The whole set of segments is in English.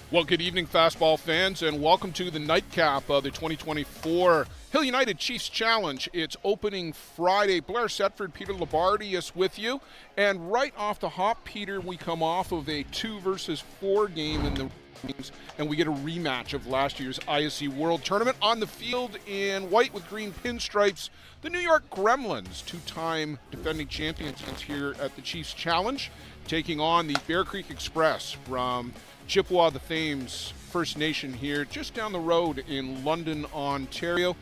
Well, good evening, fastball fans, and welcome to the nightcap of the 2024 Hill United Chiefs Challenge. It's opening Friday. Blair Setford, Peter Labardius with you. And right off the hop, Peter, we come off of a 2-versus-4 game in the games, and we get a rematch of last year's ISC World Tournament. On the field in white with green pinstripes, the New York Gremlins, two-time defending champions here at the Chiefs Challenge, taking on the Bear Creek Express from Chippewa, the Thames First Nation here just down the road in London, Ontario.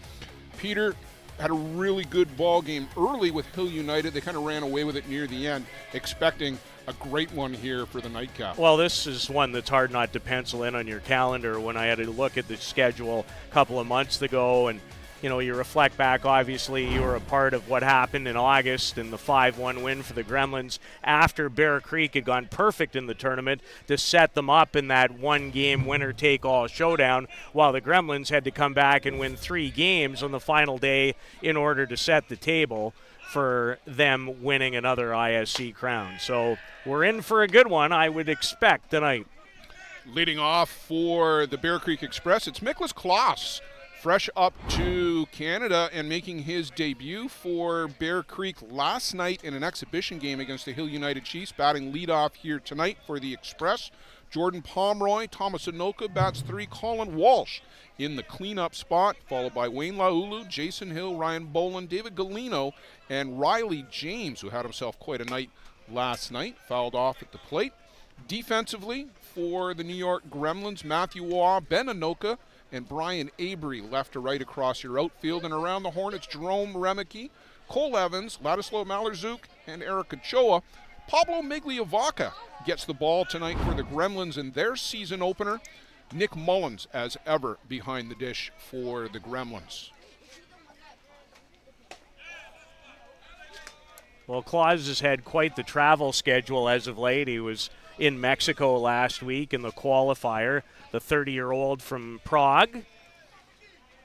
Peter had a really good ball game early with Hill United. They kind of ran away with it near the end, expecting a great one here for the nightcap. Well, this is one that's hard not to pencil in on your calendar. When I had to look at the schedule a couple of months ago, and you reflect back, obviously you were a part of what happened in August in the 5-1 win for the Gremlins after Bear Creek had gone perfect in the tournament to set them up in that one-game winner-take-all showdown, while the Gremlins had to come back and win 3 games on the final day in order to set the table for them winning another ISC crown. So we're in for a good one, I would expect, tonight. Leading off for the Bear Creek Express, it's Miklas Klaas, fresh up to Canada and making his debut for Bear Creek last night in an exhibition game against the Hill United Chiefs, batting leadoff here tonight for the Express. Jordan Pomeroy, Thomas Anoka bats 3, Colin Walsh in the cleanup spot, followed by Wayne Laulu, Jason Hill, Ryan Boland, David Galino, and Riley James, who had himself quite a night last night, fouled off at the plate. Defensively for the New York Gremlins, Matthew Waugh, Ben Anoka, and Brian Avery left to right across your outfield. And around the horn, it's Jerome Remeke, Cole Evans, Ladislav Malarzouk, and Eric Ochoa. Pablo Migliavaca gets the ball tonight for the Gremlins in their season opener. Nick Mullins, as ever, behind the dish for the Gremlins. Well, Claus has had quite the travel schedule as of late. He was in Mexico last week in the qualifier. The 30-year-old from Prague,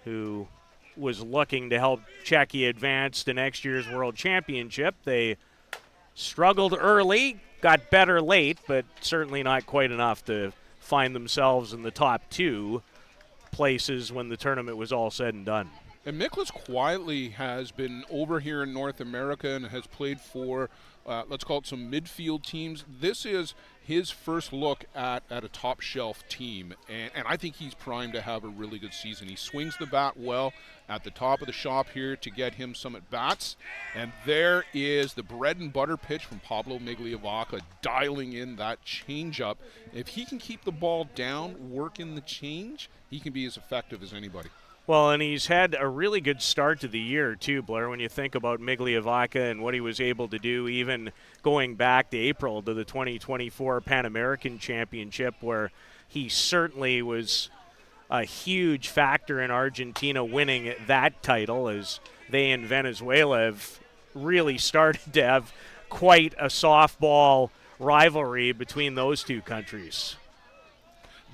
who was looking to help Czechia advance to next year's World Championship. They struggled early, got better late, but certainly not quite enough to find themselves in the top 2 places when the tournament was all said and done. And Miklas quietly has been over here in North America and has played for, let's call it, some midfield teams. This is his first look at a top-shelf team, and I think he's primed to have a really good season. He swings the bat well at the top of the shop here to get him some at-bats, and there is the bread-and-butter pitch from Pablo Migliavaca, dialing in that changeup. If he can keep the ball down, work in the change, he can be as effective as anybody. Well, and he's had a really good start to the year, too, Blair, when you think about Migliavaca and what he was able to do, even going back to April to the 2024 Pan American Championship, where he certainly was a huge factor in Argentina winning that title, as they in Venezuela have really started to have quite a softball rivalry between those two countries.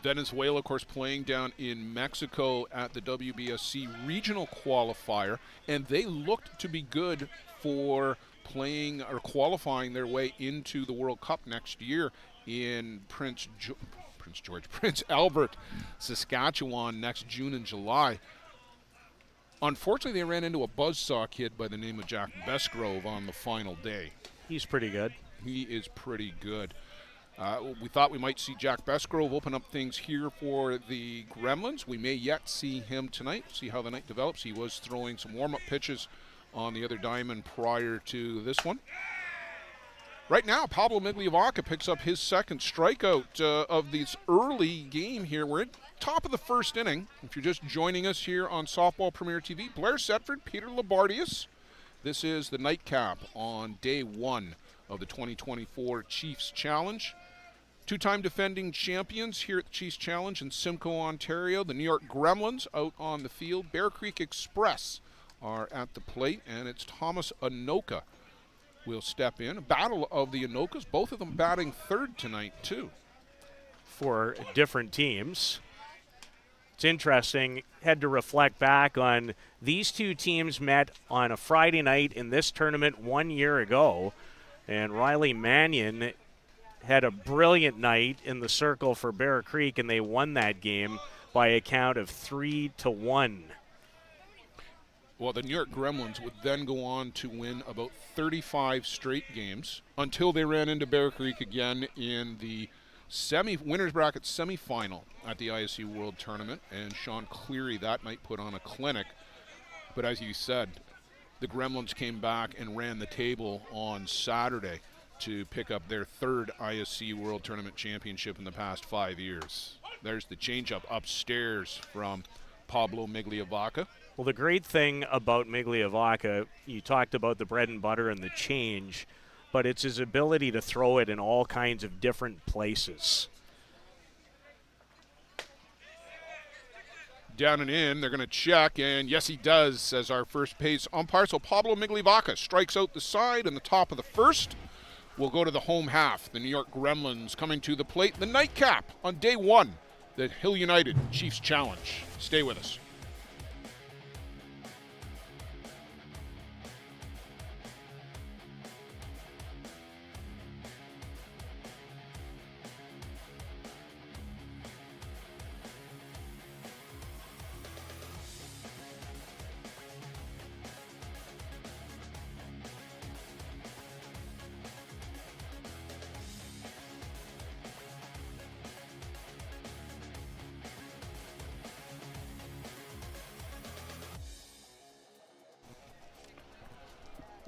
Venezuela, of course, playing down in Mexico at the WBSC regional qualifier, and they looked to be good for playing or qualifying their way into the World Cup next year in Prince Albert, Saskatchewan, next June and July. Unfortunately, they ran into a buzzsaw kid by the name of Jack Besgrove on the final day. He's pretty good. He is pretty good. We thought we might see Jack Besgrove open up things here for the Gremlins. We may yet see him tonight, see how the night develops. He was throwing some warm-up pitches on the other diamond prior to this one. Right now, Pablo Migliavaca picks up his second strikeout of this early game here. We're at top of the first inning. If you're just joining us here on Softball Premier TV, Blair Setford, Peter Labardius. This is the nightcap on day 1 of the 2024 Chiefs Challenge. Two-time defending champions here at the Chiefs Challenge in Simcoe, Ontario. The New York Gremlins out on the field. Bear Creek Express are at the plate, and it's Thomas Anoka will step in. A battle of the Anokas, both of them batting third tonight, too. For different teams. It's interesting, had to reflect back on these two teams met on a Friday night in this tournament 1 year ago, and Riley Mannion had a brilliant night in the circle for Bear Creek, and they won that game by a count of 3-1. Well, the New York Gremlins would then go on to win about 35 straight games until they ran into Bear Creek again in the winners bracket semifinal at the ISC World Tournament, and Sean Cleary that night put on a clinic. But as you said, the Gremlins came back and ran the table on Saturday to pick up their third ISC World Tournament championship in the past 5 years. There's the changeup upstairs from Pablo Migliavaca. Well, the great thing about Migliavaca, you talked about the bread and butter and the change, but it's his ability to throw it in all kinds of different places. Down and in, they're going to check, and yes, he does, says our first base umpire. So Pablo Migliavaca strikes out the side in the top of the first. We'll go to the home half. The New York Gremlins coming to the plate. The nightcap on day one, the Hill United Chiefs Challenge. Stay with us.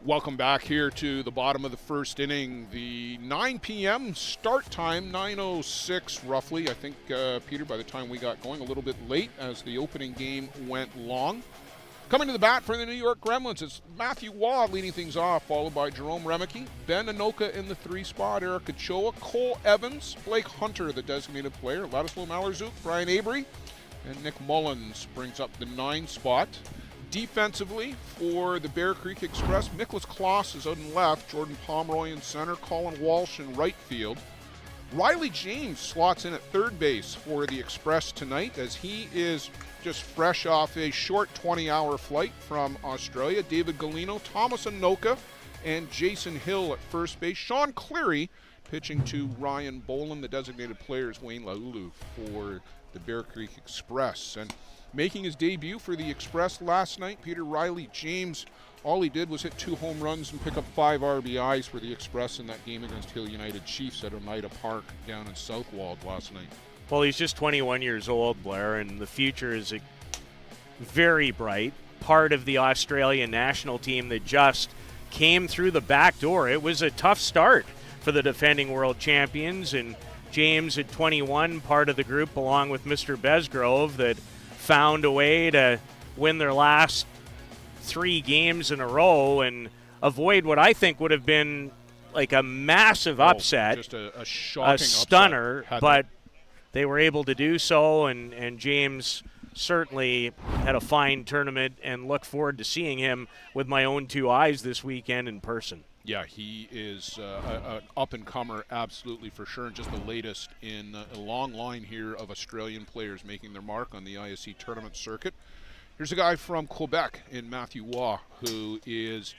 Welcome back here to the bottom of the first inning. The 9 p.m. start time, 9:06 roughly. I think, Peter, by the time we got going, a little bit late as the opening game went long. Coming to the bat for the New York Gremlins, it's Matthew Waugh leading things off, followed by Jerome Remeke, Ben Anoka in the 3 spot, Eric Ochoa, Cole Evans, Blake Hunter, the designated player, Ladislau Mallerzook, Brian Avery, and Nick Mullins brings up the 9 spot. Defensively for the Bear Creek Express, Miklas Kloss is out in left, Jordan Pomeroy in center, Colin Walsh in right field. Riley James slots in at third base for the Express tonight as he is just fresh off a short 20-hour flight from Australia. David Galino, Thomas Anoka, and Jason Hill at first base. Sean Cleary pitching to Ryan Boland. The designated player is Wayne Laulu for the Bear Creek Express. And making his debut for the Express last night, Peter, Riley James, all he did was hit 2 home runs and pick up 5 RBIs for the Express in that game against Hill United Chiefs at Oneida Park down in Southwold last night. Well, he's just 21 years old, Blair, and the future is very bright. Part of the Australian national team that just came through the back door. It was a tough start for the defending world champions, and James at 21, part of the group along with Mr. Besgrove that found a way to win their last 3 games in a row and avoid what I think would have been like a massive upset, just a shocking a stunner, upset. But they were able to do so, and James certainly had a fine tournament and look forward to seeing him with my own 2 eyes this weekend in person. Yeah, he is an up-and-comer, absolutely, for sure, and just the latest in a long line here of Australian players making their mark on the ISC tournament circuit. Here's a guy from Quebec in Matthew Waugh, who is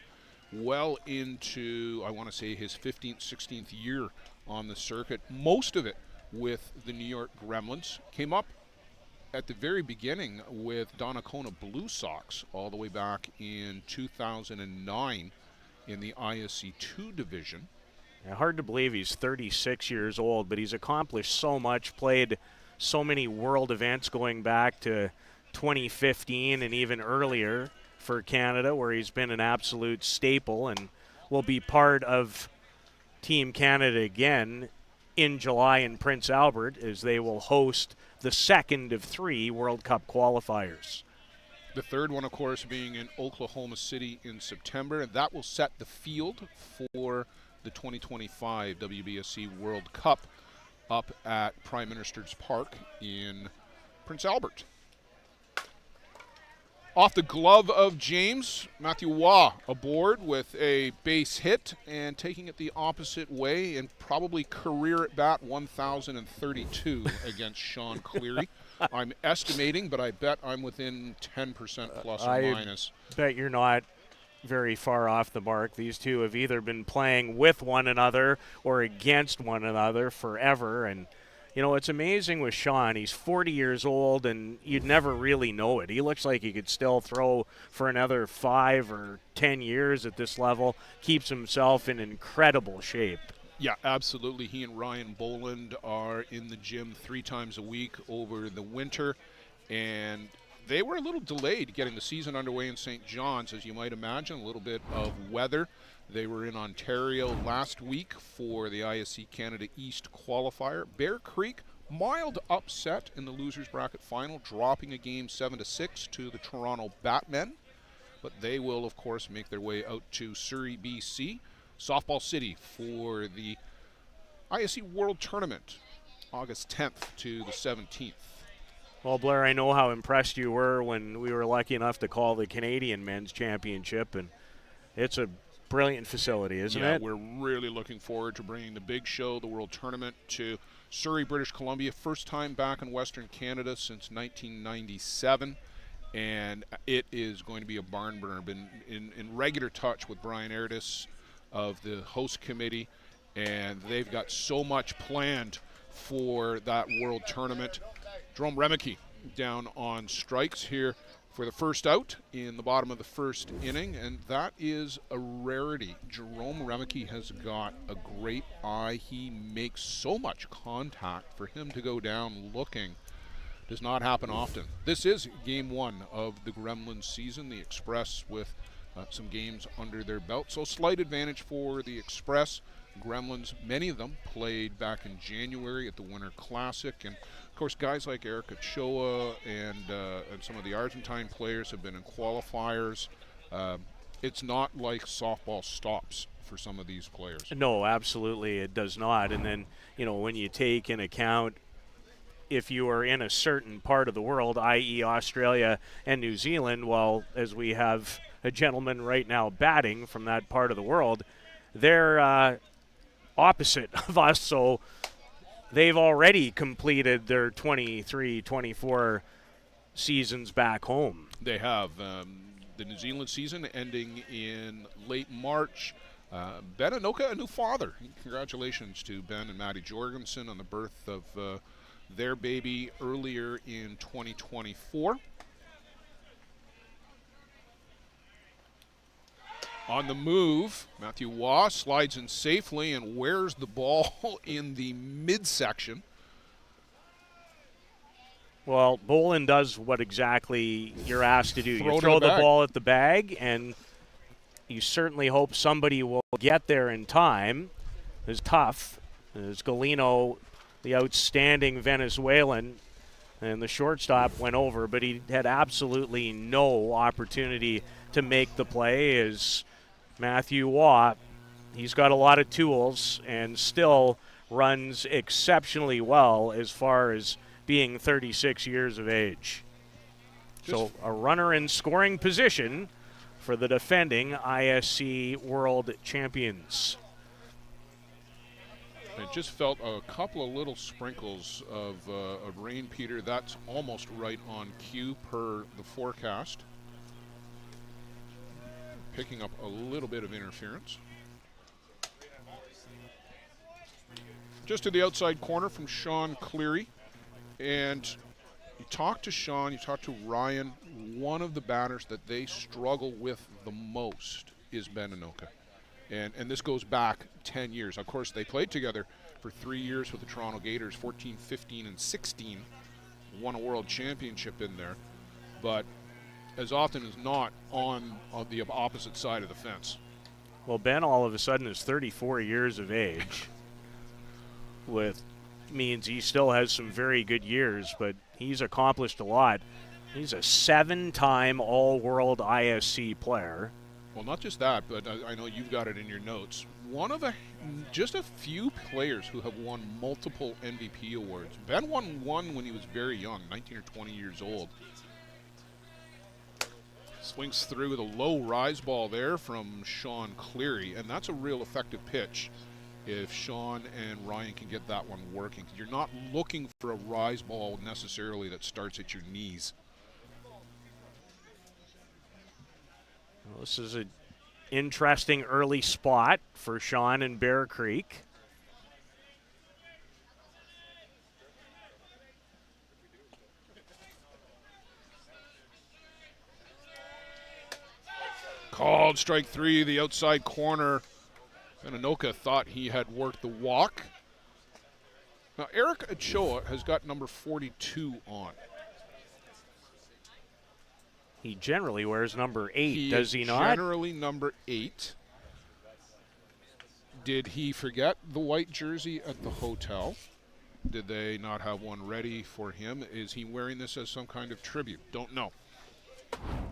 well into, I want to say, his 15th, 16th year on the circuit, most of it with the New York Gremlins. Came up at the very beginning with Donnacona Blue Sox all the way back in 2009. In the ISC 2 division. Yeah, hard to believe he's 36 years old, but he's accomplished so much, played so many world events going back to 2015 and even earlier for Canada, where he's been an absolute staple and will be part of Team Canada again in July in Prince Albert as they will host the second of 3 World Cup qualifiers. The third one, of course, being in Oklahoma City in September, and that will set the field for the 2025 WBSC World Cup up at Prime Minister's Park in Prince Albert. Off the glove of James, Matthew Waugh aboard with a base hit and taking it the opposite way and probably career at bat 1,032 against Sean Cleary. I'm estimating, but I bet I'm within 10% plus or minus. I bet you're not very far off the mark. These two have either been playing with one another or against one another forever. And, you know, it's amazing with Sean. He's 40 years old, and you'd never really know it. He looks like he could still throw for another 5 or 10 years at this level, keeps himself in incredible shape. Yeah, absolutely. He and Ryan Boland are in the gym 3 times a week over the winter, and they were a little delayed getting the season underway in St. John's, as you might imagine, a little bit of weather. They were in Ontario last week for the ISC Canada East qualifier. Bear Creek, mild upset in the losers bracket final, dropping a game 7-6 to the Toronto Batmen. But they will, of course, make their way out to Surrey, BC. Softball City for the ISC World Tournament, August 10th to the 17th. Well, Blair, I know how impressed you were when we were lucky enough to call the Canadian Men's Championship, and it's a brilliant facility, isn't it? Yeah, we're really looking forward to bringing the big show, the World Tournament, to Surrey, British Columbia. First time back in Western Canada since 1997, and it is going to be a barn burner. Been in regular touch with Brian Erdis of the host committee, and they've got so much planned for that World Tournament. Jerome Remeke down on strikes here for the first out in the bottom of the first inning, and that is a rarity. Jerome Remeke has got a great eye. He makes so much contact. For him to go down looking does not happen often. This is game 1 of the Gremlins season, the Express with some games under their belt. So slight advantage for the Express. Gremlins, many of them played back in January at the Winter Classic, and of course guys like Eric Ochoa and some of the Argentine players have been in qualifiers. It's not like softball stops for some of these players. No, absolutely it does not. And then, you know, when you take in account if you are in a certain part of the world, i.e. Australia and New Zealand, well, as we have a gentleman right now batting from that part of the world, they're opposite of us, so they've already completed their 23-24 seasons back home. They have. The New Zealand season ending in late March. Ben Anoka, a new father. Congratulations to Ben and Maddie Jorgensen on the birth of their baby earlier in 2024. On the move, Matthew Waugh slides in safely and wears the ball in the midsection. Well, Boland does what exactly you're asked to do. You throw the bag. ball at the bag, and you certainly hope somebody will get there in time. It's tough. As Galino, the outstanding Venezuelan, and the shortstop went over, but he had absolutely no opportunity to make the play. As Matthew Waugh, he's got a lot of tools and still runs exceptionally well as far as being 36 years of age. So a runner in scoring position for the defending ISC World Champions. I just felt a couple of little sprinkles of rain, Peter. That's almost right on cue per the forecast. Picking up a little bit of interference. Just to the outside corner from Sean Cleary. And you talk to Sean, you talk to Ryan. One of the batters that they struggle with the most is Ben Anoka. And this goes back 10 years. Of course, they played together for 3 years with the Toronto Gators, 14, 15, and 16. Won a world championship in there. But as often as not on the opposite side of the fence. Well, Ben all of a sudden is 34 years of age, with means he still has some very good years, but he's accomplished a lot. He's a 7-time All-World ISC player. Well, not just that, but I know you've got it in your notes. One of just a few players who have won multiple MVP awards. Ben won one when he was very young, 19 or 20 years old. Swings through with a low rise ball there from Sean Cleary, and that's a real effective pitch if Sean and Ryan can get that one working. You're not looking for a rise ball necessarily that starts at your knees. Well, this is a interesting early spot for Sean and Bear Creek. Called strike 3, the outside corner. And Anoka thought he had worked the walk. Now, Eric Ochoa has got number 42 on. He generally wears number 8, does he not? Generally number 8. Did he forget the white jersey at the hotel? Did they not have one ready for him? Is he wearing this as some kind of tribute? Don't know.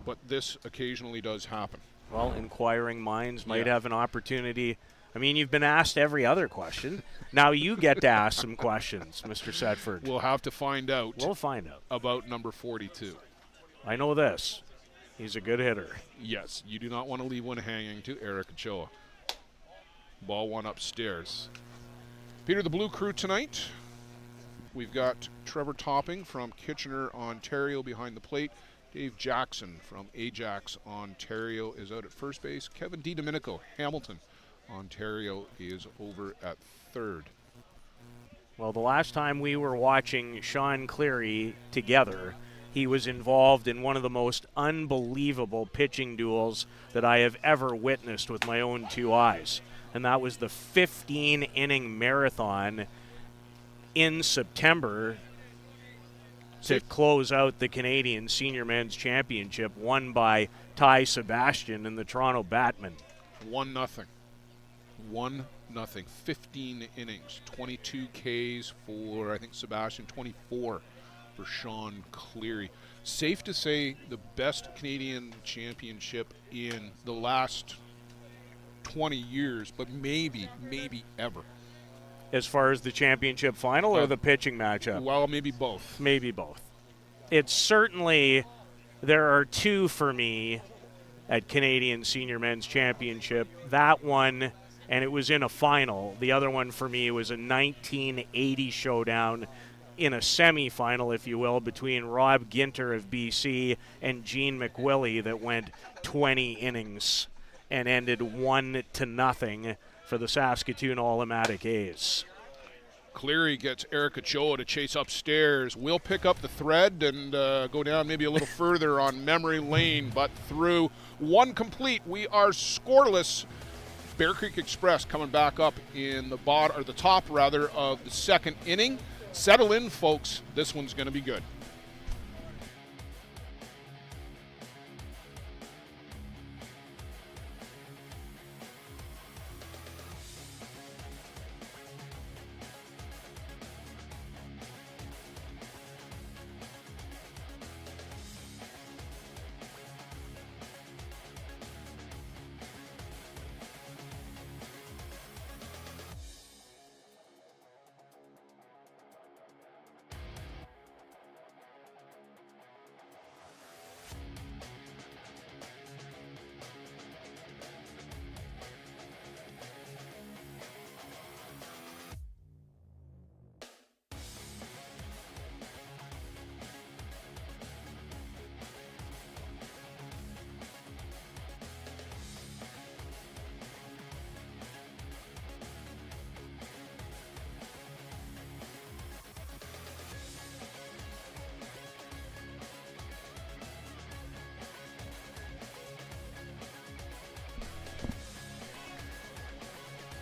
But this occasionally does happen. Well, inquiring minds might have an opportunity. I mean, you've been asked every other question. Now you get to ask some questions, Mr. Sedford. We'll have to find out. We'll find out. About number 42. I know this. He's a good hitter. Yes, you do not want to leave one hanging to Eric Ochoa. Ball one upstairs. Peter, the Blue Crew tonight. We've got Trevor Topping from Kitchener, Ontario behind the plate. Dave Jackson from Ajax, Ontario is out at first base. Kevin DiDomenico, Hamilton, Ontario is over at third. Well, the last time we were watching Sean Cleary together, he was involved in one of the most unbelievable pitching duels that I have ever witnessed with my own 2 eyes. And that was the 15-inning marathon in September to close out the Canadian Senior Men's Championship, won by Ty Sebastian and the Toronto Batmen. 1-0. 1-0. 15 innings. 22 Ks for, I think, Sebastian. 24 for Sean Cleary. Safe to say the best Canadian championship in the last 20 years, but maybe ever. As far as the championship final or the pitching matchup? Well, maybe both. Maybe both. It's certainly, there are 2 for me at Canadian Senior Men's Championship. That one, and it was in a final. The other one for me was a 1980 showdown in a semifinal, if you will, between Rob Ginter of BC and Gene McWillie that went 20 innings and ended 1-0 for the Saskatoon All-Matic A's. Cleary gets Eric Ochoa to chase upstairs. We'll pick up the thread and go down maybe a little further on memory lane, but through one complete, we are scoreless. Bear Creek Express coming back up in the top of the second inning. Settle in, folks. This one's going to be good.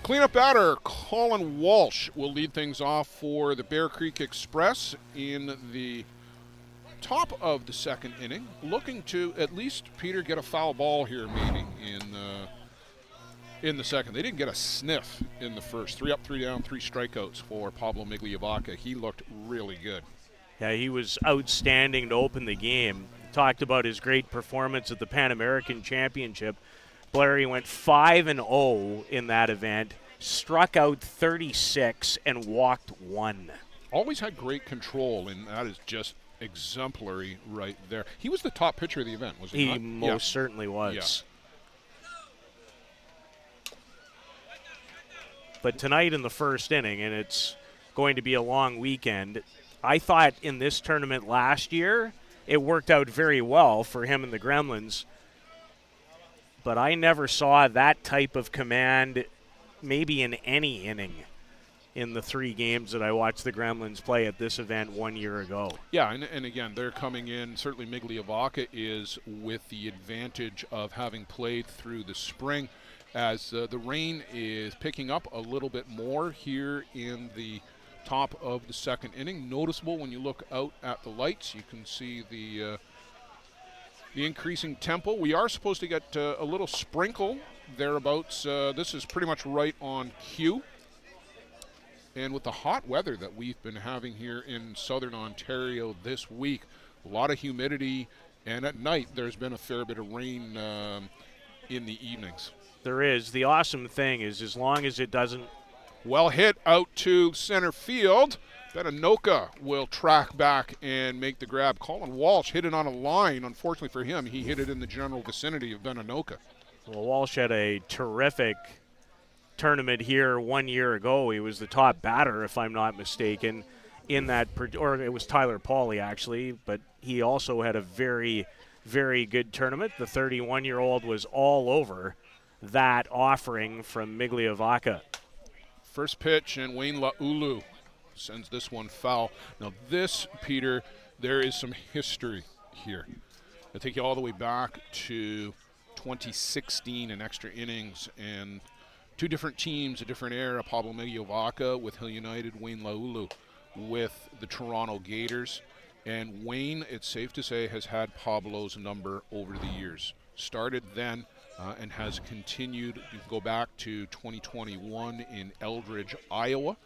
Cleanup batter, Colin Walsh will lead things off for the Bear Creek Express in the top of the second inning, looking to at least, Peter, get a foul ball here maybe in the second. They didn't get a sniff in the first. 3 up, 3 down, 3 strikeouts for Pablo Migliavaca. He looked really good. Yeah, he was outstanding to open the game. Talked about his great performance at the Pan American Championship. Blair went 5-0 in that event, struck out 36 and walked 1. Always had great control, and that is just exemplary right there. He was the top pitcher of the event, was he not? He most certainly was. Yeah. But tonight in the first inning, and it's going to be a long weekend, I thought in this tournament last year, it worked out very well for him and the Gremlins. but I never saw that type of command maybe in any inning in the 3 games that I watched the Gremlins play at this event 1 year ago. Yeah, and again, they're coming in. Certainly Migliavaca is with the advantage of having played through the spring, as the rain is picking up a little bit more here in the top of the second inning. Noticeable when you look out at the lights, you can see the increasing tempo. We are supposed to get a little sprinkle thereabouts. This is pretty much right on cue. And with the hot weather that we've been having here in southern Ontario this week, a lot of humidity, and at night there's been a fair bit of rain in the evenings. There is. The awesome thing is, as long as it doesn't... Well hit out to center field. Benanoka will track back and make the grab. Colin Walsh hit it on a line. Unfortunately for him, he hit it in the general vicinity of Benanoka. Well, Walsh had a terrific tournament here 1 year ago. He was the top batter, if I'm not mistaken, in that, or it was Tyler Pauly actually, but he also had a very, very good tournament. The 31-year-old was all over that offering from Migliavaca. First pitch, and Wayne Laulu sends this one foul. Now this, Peter, there is some history here. I'll take you all the way back to 2016 in extra innings, and 2 different teams, a different era. Pablo Migliavaca with Hill United, Wayne Laulu with the Toronto Gators. And Wayne, it's safe to say, has had Pablo's number over the years. Started then and has continued. You can go back to 2021 in Eldridge, Iowa,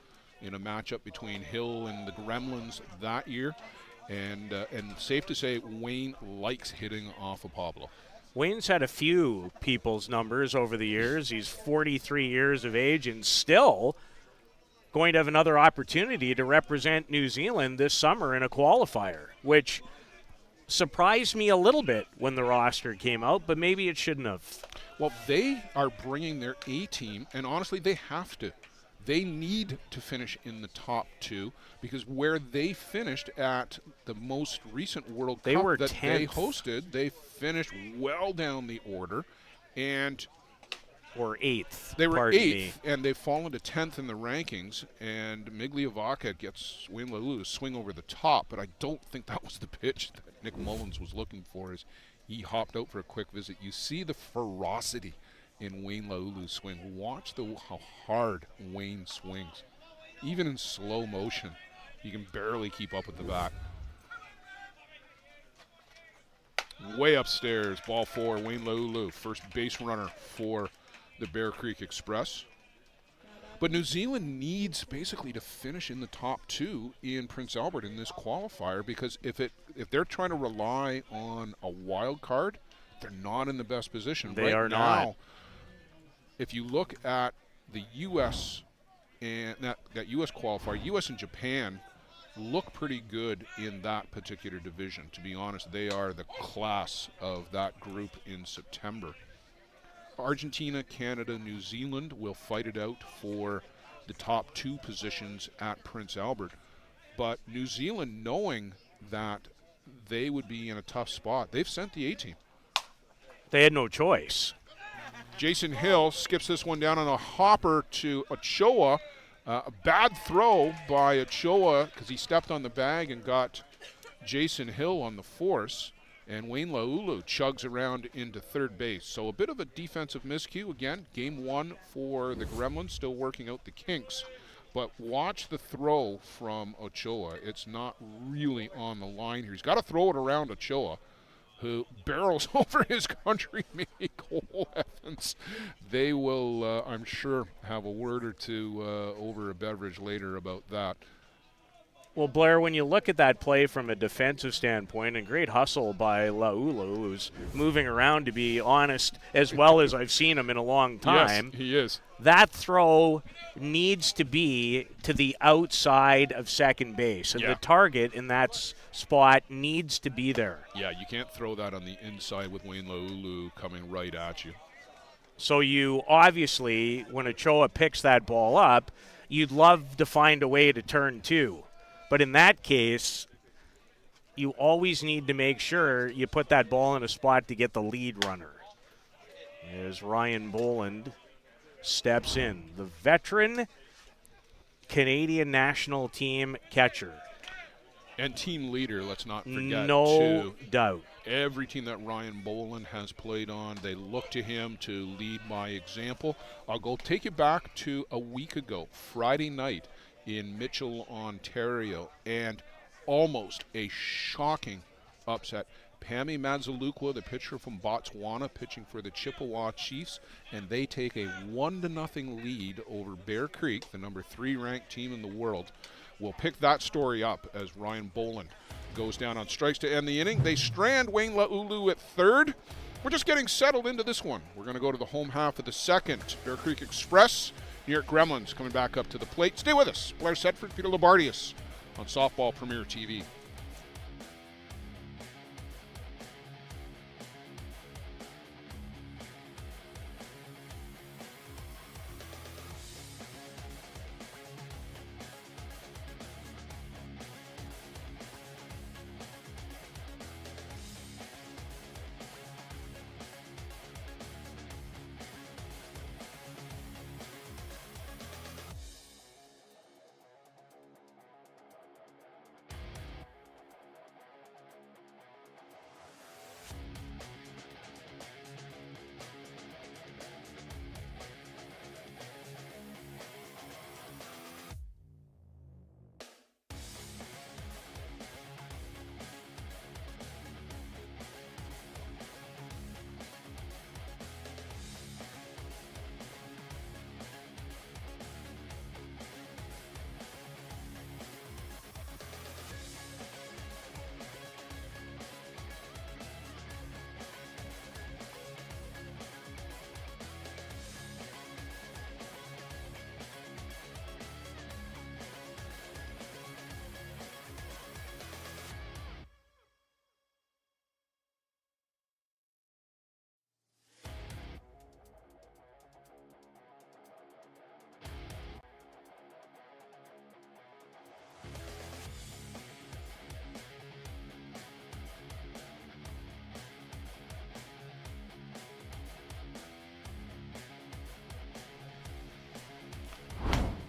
in a matchup between Hill and the Gremlins that year. And safe to say, Wayne likes hitting off of Pablo. Wayne's had a few people's numbers over the years. He's 43 years of age and still going to have another opportunity to represent New Zealand this summer in a qualifier, which surprised me a little bit when the roster came out, but maybe it shouldn't have. Well, they are bringing their A-team, and honestly, they have to. They need to finish in the top 2, because where they finished at the most recent World Cup that 10th. they hosted, they finished well down the order, and or 8th. They were pardon 8th, me. and they've fallen to 10th in the rankings, and Migliavaca gets Wayne Laulu to swing over the top, but I don't think that was the pitch that Nick Mullins was looking for as he hopped out for a quick visit. You see the ferocity in Wayne Laulu's swing. Watch how hard Wayne swings. Even in slow motion, you can barely keep up with the bat. Way upstairs, ball 4, Wayne Laulu, first base runner for the Bear Creek Express. But New Zealand needs basically to finish in the top 2 in Prince Albert in this qualifier, because if they're trying to rely on a wild card, they're not in the best position. They right are now, not. If you look at the U.S. and that U.S. qualifier, U.S. and Japan look pretty good in that particular division. To be honest, they are the class of that group in September. Argentina, Canada, New Zealand will fight it out for the top 2 positions at Prince Albert. But New Zealand, knowing that they would be in a tough spot, they've sent the A-team. They had no choice. Jason Hill skips this one down on a hopper to Ochoa. A bad throw by Ochoa because he stepped on the bag and got Jason Hill on the force. And Wayne Laulu chugs around into third base. So a bit of a defensive miscue. Again, game 1 for the Gremlins, still working out the kinks. But watch the throw from Ochoa. It's not really on the line here. He's got to throw it around Ochoa, who barrels over his countryman, Cole Evans. They will, I'm sure, have a word or two over a beverage later about that. Well, Blair, when you look at that play from a defensive standpoint, and great hustle by Laulu, who's moving around, to be honest, as well as I've seen him in a long time. Yes, he is. That throw needs to be to the outside of second base, and the target in that spot needs to be there. Yeah, you can't throw that on the inside with Wayne Laulu coming right at you. So you obviously, when Ochoa picks that ball up, you'd love to find a way to turn 2. But in that case, you always need to make sure you put that ball in a spot to get the lead runner. as Ryan Boland steps in. The veteran Canadian national team catcher. And team leader, let's not forget. No doubt. Every team that Ryan Boland has played on, they look to him to lead by example. I'll go take you back to a week ago, Friday night in Mitchell, Ontario, and almost a shocking upset. Pami Mazalukwa, the pitcher from Botswana, pitching for the Chippewa Chiefs, and they take a 1-0 lead over Bear Creek, the number 3 ranked team in the world. We'll pick that story up as Ryan Boland goes down on strikes to end the inning. They strand Wayne Laulu at third. We're just getting settled into this one. We're going to go to the home half of the second. Bear Creek Express, New York Gremlins coming back up to the plate. Stay with us. Blair Setford, Peter Labardius on Softball Premier TV.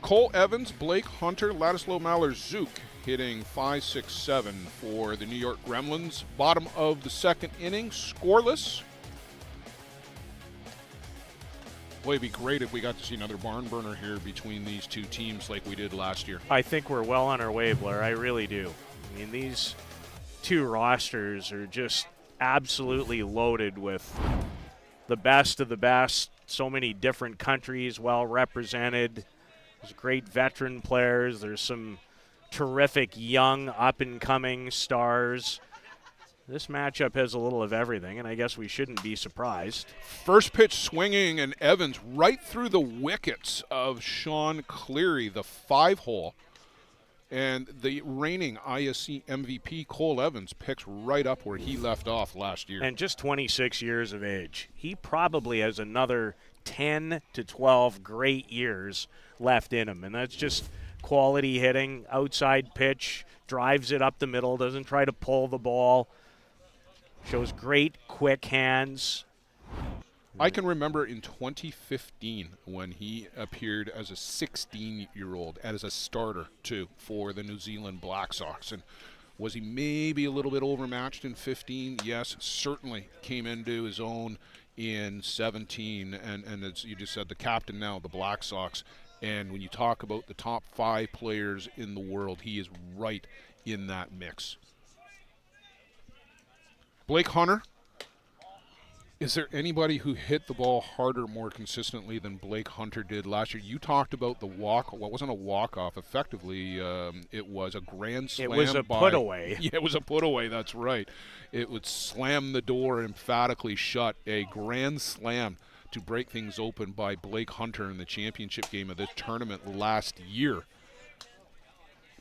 Cole Evans, Blake Hunter, Ladislaw Malor-Zook hitting 5-6-7 for the New York Gremlins. Bottom of the second inning, scoreless. Boy, it'd be great if we got to see another barn burner here between these two teams like we did last year. I think we're well on our way, Blair. I really do. I mean, these two rosters are just absolutely loaded with the best of the best. So many different countries well represented. There's great veteran players. There's some terrific young up-and-coming stars. This matchup has a little of everything, and I guess we shouldn't be surprised. First pitch swinging, and Evans right through the wickets of Sean Cleary, the 5-hole. And the reigning ISC MVP, Cole Evans, picks right up where he left off last year. And just 26 years of age. He probably has another 10 to 12 great years left in him. And that's just quality hitting, outside pitch, drives it up the middle, doesn't try to pull the ball, shows great quick hands. I can remember in 2015 when he appeared as a 16-year-old, as a starter, too, for the New Zealand Black Sox. And was he maybe a little bit overmatched in 15? Yes, certainly came into his own in 17. And as you just said, the captain now of the Black Sox. And when you talk about the top 5 players in the world, he is right in that mix. Blake Hunter. Is there anybody who hit the ball harder more consistently than Blake Hunter did last year? You talked about the walk. Well, it wasn't a walk-off. Effectively, it was a grand slam. It was a put-away. Yeah, it was a put-away. That's right. It would slam the door emphatically shut. A grand slam to break things open by Blake Hunter in the championship game of this tournament last year,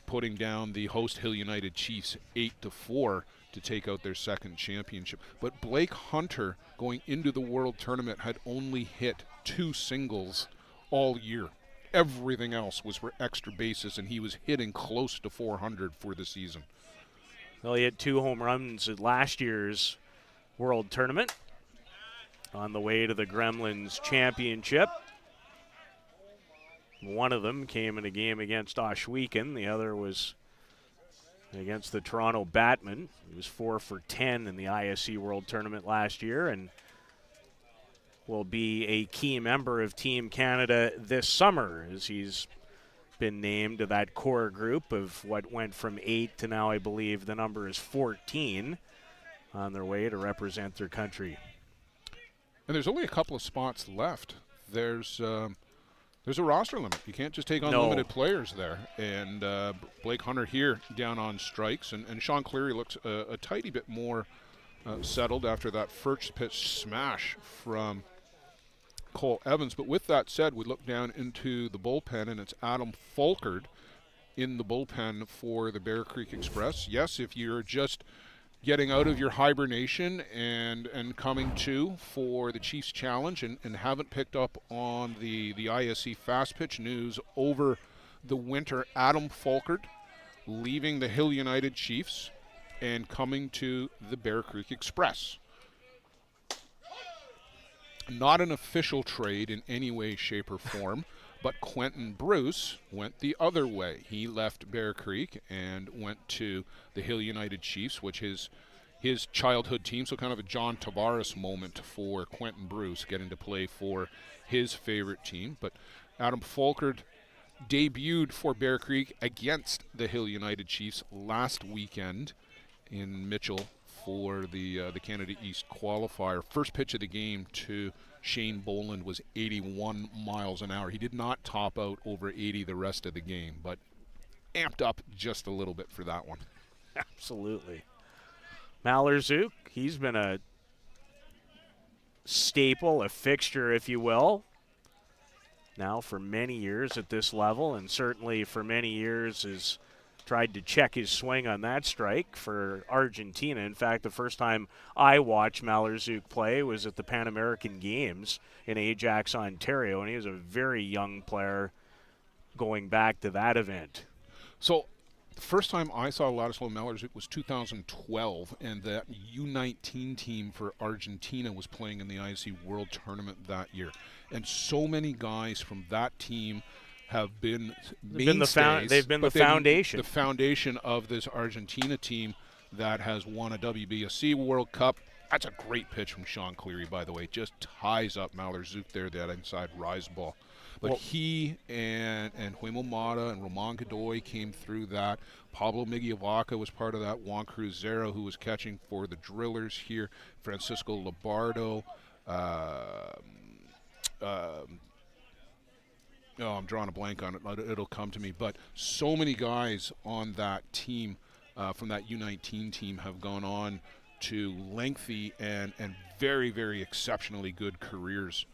putting down the host Hill United Chiefs 8-4 to take out their second championship. But Blake Hunter, going into the World Tournament, had only hit 2 singles all year. Everything else was for extra bases, and he was hitting close to 400 for the season. Well, he had 2 home runs at last year's World Tournament. on the way to the Gremlins championship. One of them came in a game against Ohsweken. The other was against the Toronto Batmen. He was 4 for 10 in the ISC World Tournament last year and will be a key member of Team Canada this summer as he's been named to that core group of what went from 8 to now I believe the number is 14 on their way to represent their country. And there's only a couple of spots left. There's a roster limit. You can't just take unlimited players there. And Blake Hunter here down on strikes. And Sean Cleary looks a tiny bit more settled after that first pitch smash from Cole Evans. But with that said, we look down into the bullpen, and it's Adam Folkert in the bullpen for the Bear Creek Express. Yes, if you're just getting out of your hibernation and coming to for the Chiefs Challenge and haven't picked up on the ISC fast pitch news over the winter, Adam Folkert leaving the Hill United Chiefs and coming to the Bear Creek Express. Not an official trade in any way, shape, or form, but Quentin Bruce went the other way. He left Bear Creek and went to the Hill United Chiefs, which is his childhood team, so kind of a John Tavares moment for Quentin Bruce getting to play for his favorite team. But Adam Folkert debuted for Bear Creek against the Hill United Chiefs last weekend in Mitchell for the Canada East qualifier. First pitch of the game to Shane Boland was 81 miles an hour. He did not top out over 80 the rest of the game, but amped up just a little bit for that one. Absolutely. Malherzuk, he's been a staple, a fixture, if you will, now for many years at this level, and certainly for many years has tried to check his swing on that strike for Argentina. In fact, the first time I watched Malherzuk play was at the Pan American Games in Ajax, Ontario, and he was a very young player going back to that event. So the first time I saw Ladislav Malherzuk was 2012, and that U19 team for Argentina was playing in the ISC World Tournament that year. And so many guys from that team have been mainstays. They've been the foundation. The foundation of this Argentina team that has won a WBSC World Cup. That's a great pitch from Sean Cleary, by the way. Just ties up Malherzuk there, that inside rise ball. But he and Huemo Mata and Roman Godoy came through that. Pablo Migiavaca was part of that. Juan Cruzero, who was catching for the Drillers here. Francisco Labardo. I'm drawing a blank on it. It'll come to me. But so many guys on that team, from that U19 team, have gone on to lengthy and very, very exceptionally good careers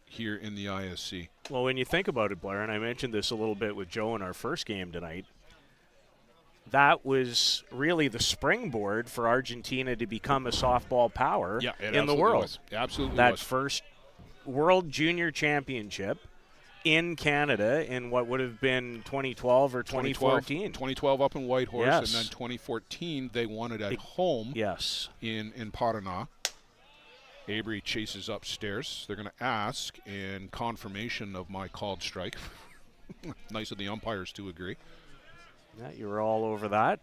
here in the ISC. Well, when you think about it, Blair, and I mentioned this a little bit with Joe in our first game tonight, that was really the springboard for Argentina to become a softball power in the world. Was. Absolutely that was. First World Junior Championship in Canada in what would have been 2012 or 2014. 2012 up in Whitehorse, yes. And then 2014 they won it at home in Paraná. Avery chases upstairs. They're going to ask in confirmation of my called strike. Nice of the umpires to agree. Yeah, you were all over that.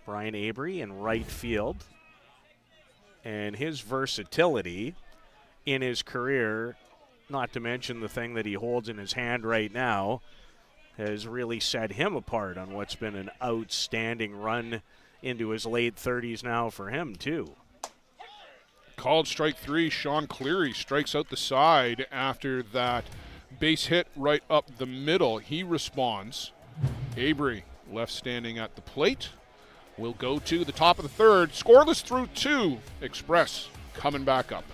Brian Avery in right field. And his versatility in his career, not to mention the thing that he holds in his hand right now, has really set him apart on what's been an outstanding run into his late 30s now for him, too. Called strike 3. Sean Cleary strikes out the side after that base hit right up the middle. He responds. Avery left standing at the plate. We'll go to the top of the third. Scoreless through 2. Express coming back up.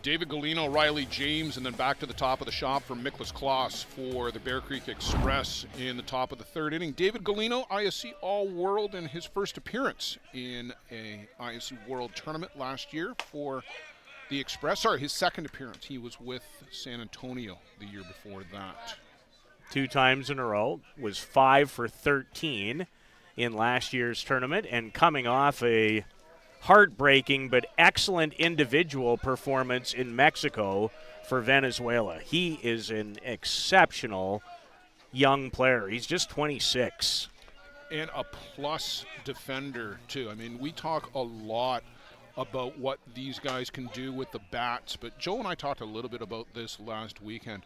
David Galino, Riley James, and then back to the top of the shop for Miklas Kloss for the Bear Creek Express in the top of the third inning. David Galino, ISC All-World, in his first appearance in a ISC World Tournament last year for the Express. Sorry, his second appearance. He was with San Antonio the year before that. 2 times in a row, was 5 for 13 in last year's tournament, and coming off a heartbreaking but excellent individual performance in Mexico for Venezuela. He is an exceptional young player. He's just 26. And a plus defender, too. I mean, we talk a lot about what these guys can do with the bats, but Joe and I talked a little bit about this last weekend.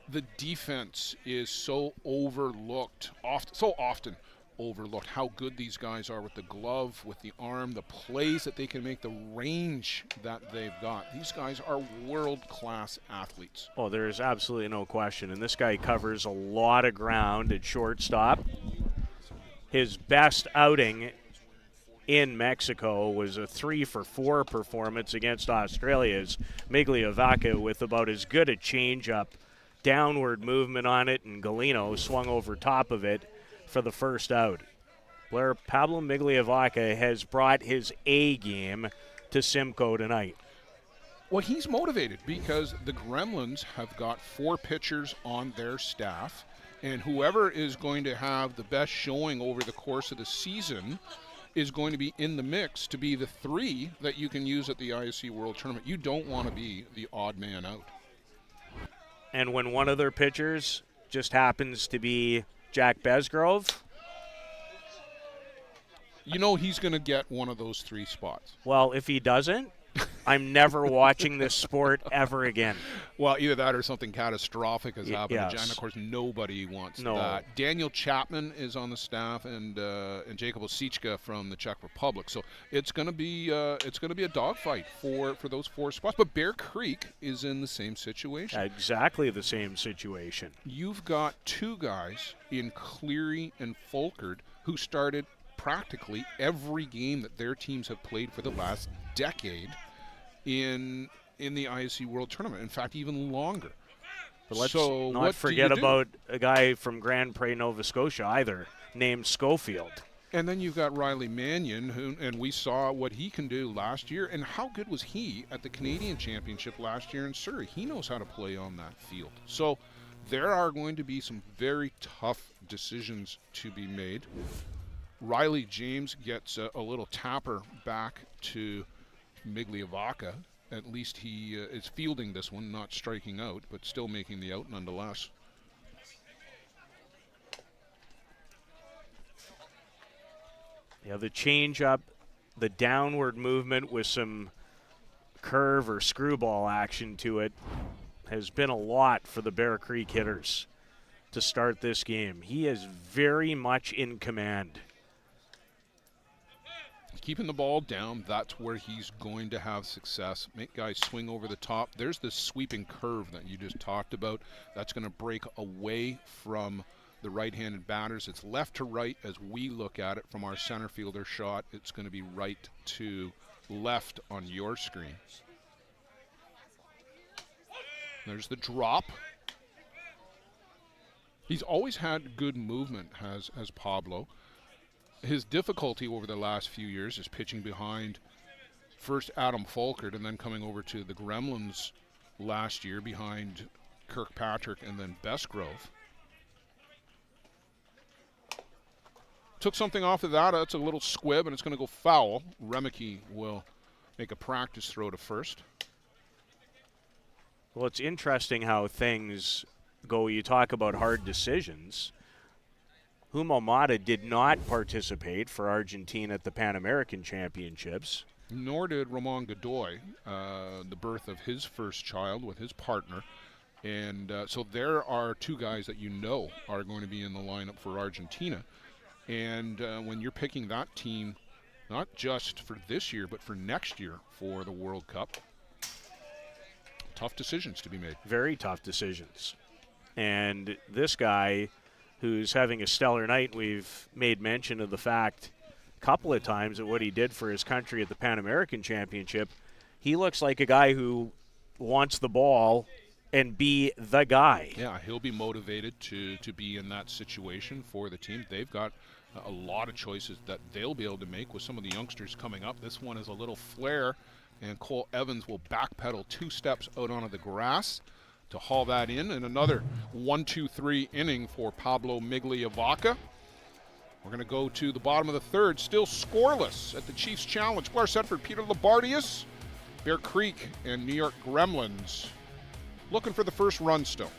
The defense is so overlooked, so often overlooked, how good these guys are with the glove, with the arm, the plays that they can make, the range that they've got. These guys are world-class athletes. Oh, there's absolutely no question. And this guy covers a lot of ground at shortstop. His best outing in Mexico was a 3 for 4 performance against Australia's Migliovaca with about as good a changeup, downward movement on it, and Galino swung over top of it for the first out. Where Pablo Migliovaca has brought his A game to Simcoe tonight. Well, he's motivated because the Gremlins have got 4 pitchers on their staff, and whoever is going to have the best showing over the course of the season is going to be in the mix to be the 3 that you can use at the ISC World Tournament. You don't want to be the odd man out. And when one of their pitchers just happens to be Jack Besgrove, you know he's going to get one of those 3 spots. Well, if he doesn't, I'm never watching this sport ever again. Well, either that or something catastrophic has happened. Yes. And, of course, nobody wants that. Daniel Chapman is on the staff, and Jacob Osichka from the Czech Republic. So it's going to be a dogfight for those 4 spots. But Bear Creek is in the same situation. Exactly the same situation. You've got 2 guys in Cleary and Folkard who started practically every game that their teams have played for the last decade in the ISC World Tournament. In fact, even longer. But let's not forget about a guy from Grand Pré, Nova Scotia either, named Schofield. And then you've got Riley Mannion, and we saw what he can do last year. And how good was he at the Canadian Championship last year in Surrey? He knows how to play on that field. So there are going to be some very tough decisions to be made. Riley James gets a little tapper back to Migliovaca. At least he is fielding this one, not striking out, but still making the out nonetheless. Yeah, the change-up, the downward movement with some curve or screwball action to it has been a lot for the Bear Creek hitters to start this game. He is very much in command. Keeping the ball down, that's where he's going to have success. Make guys swing over the top. There's this sweeping curve that you just talked about. That's going to break away from the right-handed batters. It's left to right as we look at it from our center fielder shot. It's going to be right to left on your screen. There's the drop. He's always had good movement, has Pablo. His difficulty over the last few years is pitching behind first Adam Folkard and then coming over to the Gremlins last year behind Kirkpatrick and then Besgrove. Took something off of that. That's a little squib, and it's going to go foul. Remeke will make a practice throw to first. Well, it's interesting how things go. You talk about hard decisions. Humo Mata did not participate for Argentina at the Pan American Championships. Nor did Ramon Godoy, the birth of his first child with his partner. And so there are 2 guys that you know are going to be in the lineup for Argentina. And when you're picking that team, not just for this year, but for next year for the World Cup, tough decisions to be made. Very tough decisions. And this guy, who's having a stellar night, we've made mention of the fact a couple of times of what he did for his country at the Pan American Championship. He looks like a guy who wants the ball and be the guy. Yeah, he'll be motivated to be in that situation for the team. They've got a lot of choices that they'll be able to make with some of the youngsters coming up. This one is a little flare, and Cole Evans will backpedal 2 steps out onto the grass to haul that in. And another 1-2-3 inning for Pablo Migliavaca. We're going to go to the bottom of the third, still scoreless at the Chiefs Challenge. Blair Setford, Peter Labardius, Bear Creek, and New York Gremlins looking for the first run still.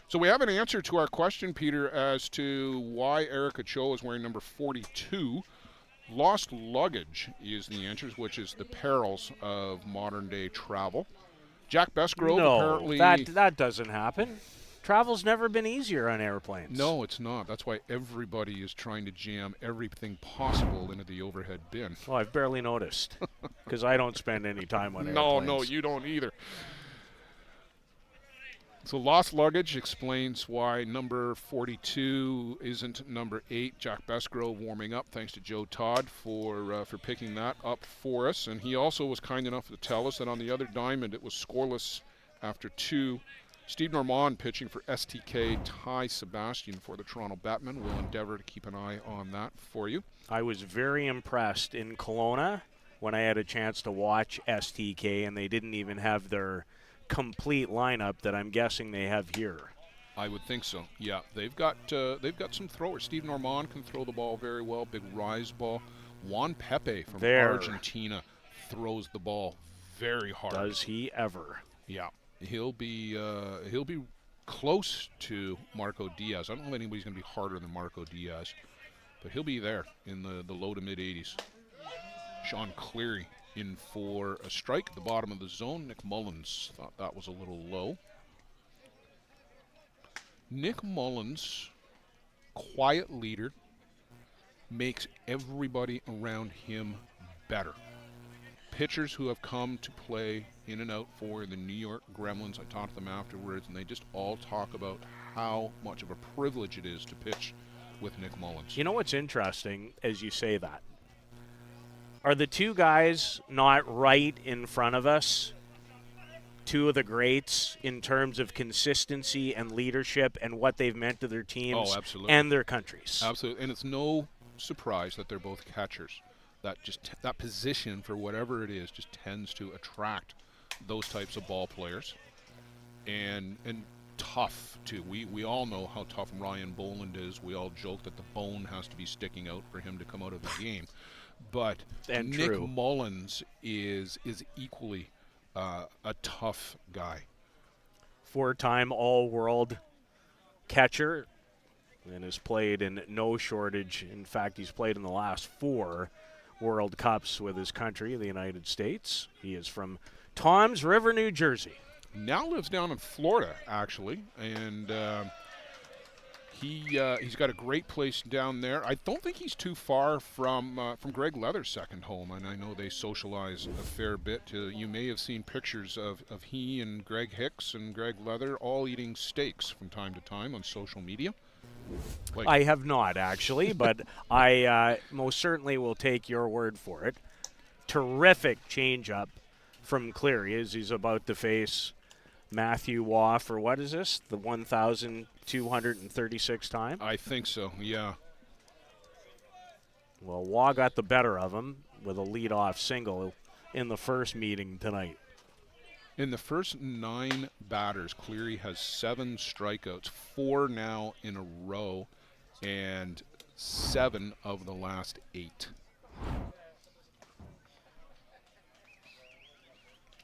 So we have an answer to our question, Peter, as to why Eric Ochoa is wearing number 42. Lost luggage is the answer, which is the perils of modern-day travel. Jack Besgrove apparently... that doesn't happen. Travel's never been easier on airplanes. No, it's not. That's why everybody is trying to jam everything possible into the overhead bin. Well, I've barely noticed because I don't spend any time on airplanes. No, you don't either. So lost luggage explains why number 42 isn't number 8. Jack Besgrove warming up. Thanks to Joe Todd for picking that up for us. And he also was kind enough to tell us that on the other diamond it was scoreless after 2. Steve Normand pitching for STK Ty Sebastian for the Toronto Batmen. We'll endeavor to keep an eye on that for you. I was very impressed in Kelowna when I had a chance to watch STK, and they didn't even have their complete lineup that I'm guessing they have here. I would think so. Yeah, they've got some throwers. Steve Normand can throw the ball very well. Big rise ball. Juan Pepe from Argentina throws the ball very hard. Does he ever? Yeah, he'll be close to Marco Diaz. I don't know if anybody's going to be harder than Marco Diaz, but he'll be there in the low to mid 80s. Sean Cleary in for a strike at the bottom of the zone. Nick Mullins thought that was a little low. Nick Mullins, quiet leader, makes everybody around him better. Pitchers who have come to play in and out for the New York Gremlins, I talked to them afterwards, and they just all talk about how much of a privilege it is to pitch with Nick Mullins. You know what's interesting as you say that? Are the two guys not right in front of us, two of the greats in terms of consistency and leadership and what they've meant to their teams and their countries? Absolutely, and it's no surprise that they're both catchers. That position, for whatever it is, just tends to attract those types of ball players. And tough, too. We all know how tough Ryan Boland is. We all joke that the bone has to be sticking out for him to come out of the game. But Nick Mullins is equally a tough guy. 4-time All-World catcher and has played in no shortage. In fact, he's played in the last 4 World Cups with his country, the United States. He is from Toms River, New Jersey. Now lives down in Florida, actually, and He's got a great place down there. I don't think he's too far from Greg Leather's second home, and I know they socialize a fair bit. You may have seen pictures of he and Greg Hicks and Greg Leather all eating steaks from time to time on social media. Like, I have not, actually, but I most certainly will take your word for it. Terrific changeup from Cleary as he's about to face Matthew Waugh for what is this? The 1,236 time? I think so, yeah. Well, Waugh got the better of him with a leadoff single in the first meeting tonight. In the first 9 batters, Cleary has 7 strikeouts, 4 now in a row, and 7 of the last 8.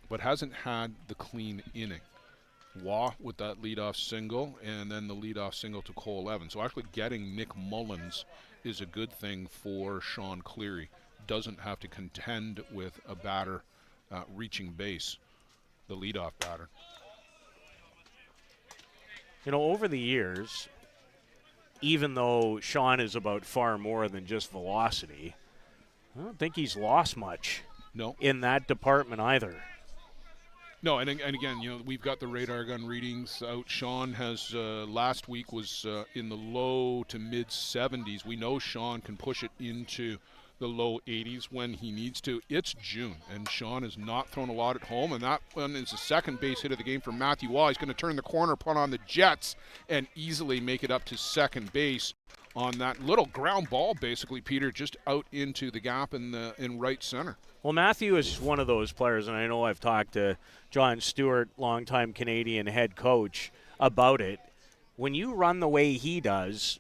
But hasn't had the clean inning. Waugh with that leadoff single, and then the leadoff single to Cole Evans. So actually getting Nick Mullins is a good thing for Sean Cleary. Doesn't have to contend with a batter reaching base, the leadoff batter. You know, over the years, even though Sean is about far more than just velocity, I don't think he's lost much in that department either. No, and again, you know, we've got the radar gun readings out. Sean has last week was in the low to mid 70s. We know Sean can push it into the low 80s when he needs to. It's June, and Sean has not thrown a lot at home, and that one is the second base hit of the game for Matthew Waugh. He's going to turn the corner, punt on the Jets, and easily make it up to second base on that little ground ball, basically, Peter, just out into the gap in right center. Well, Matthew is one of those players, and I know I've talked to John Stewart, longtime Canadian head coach, about it. When you run the way he does,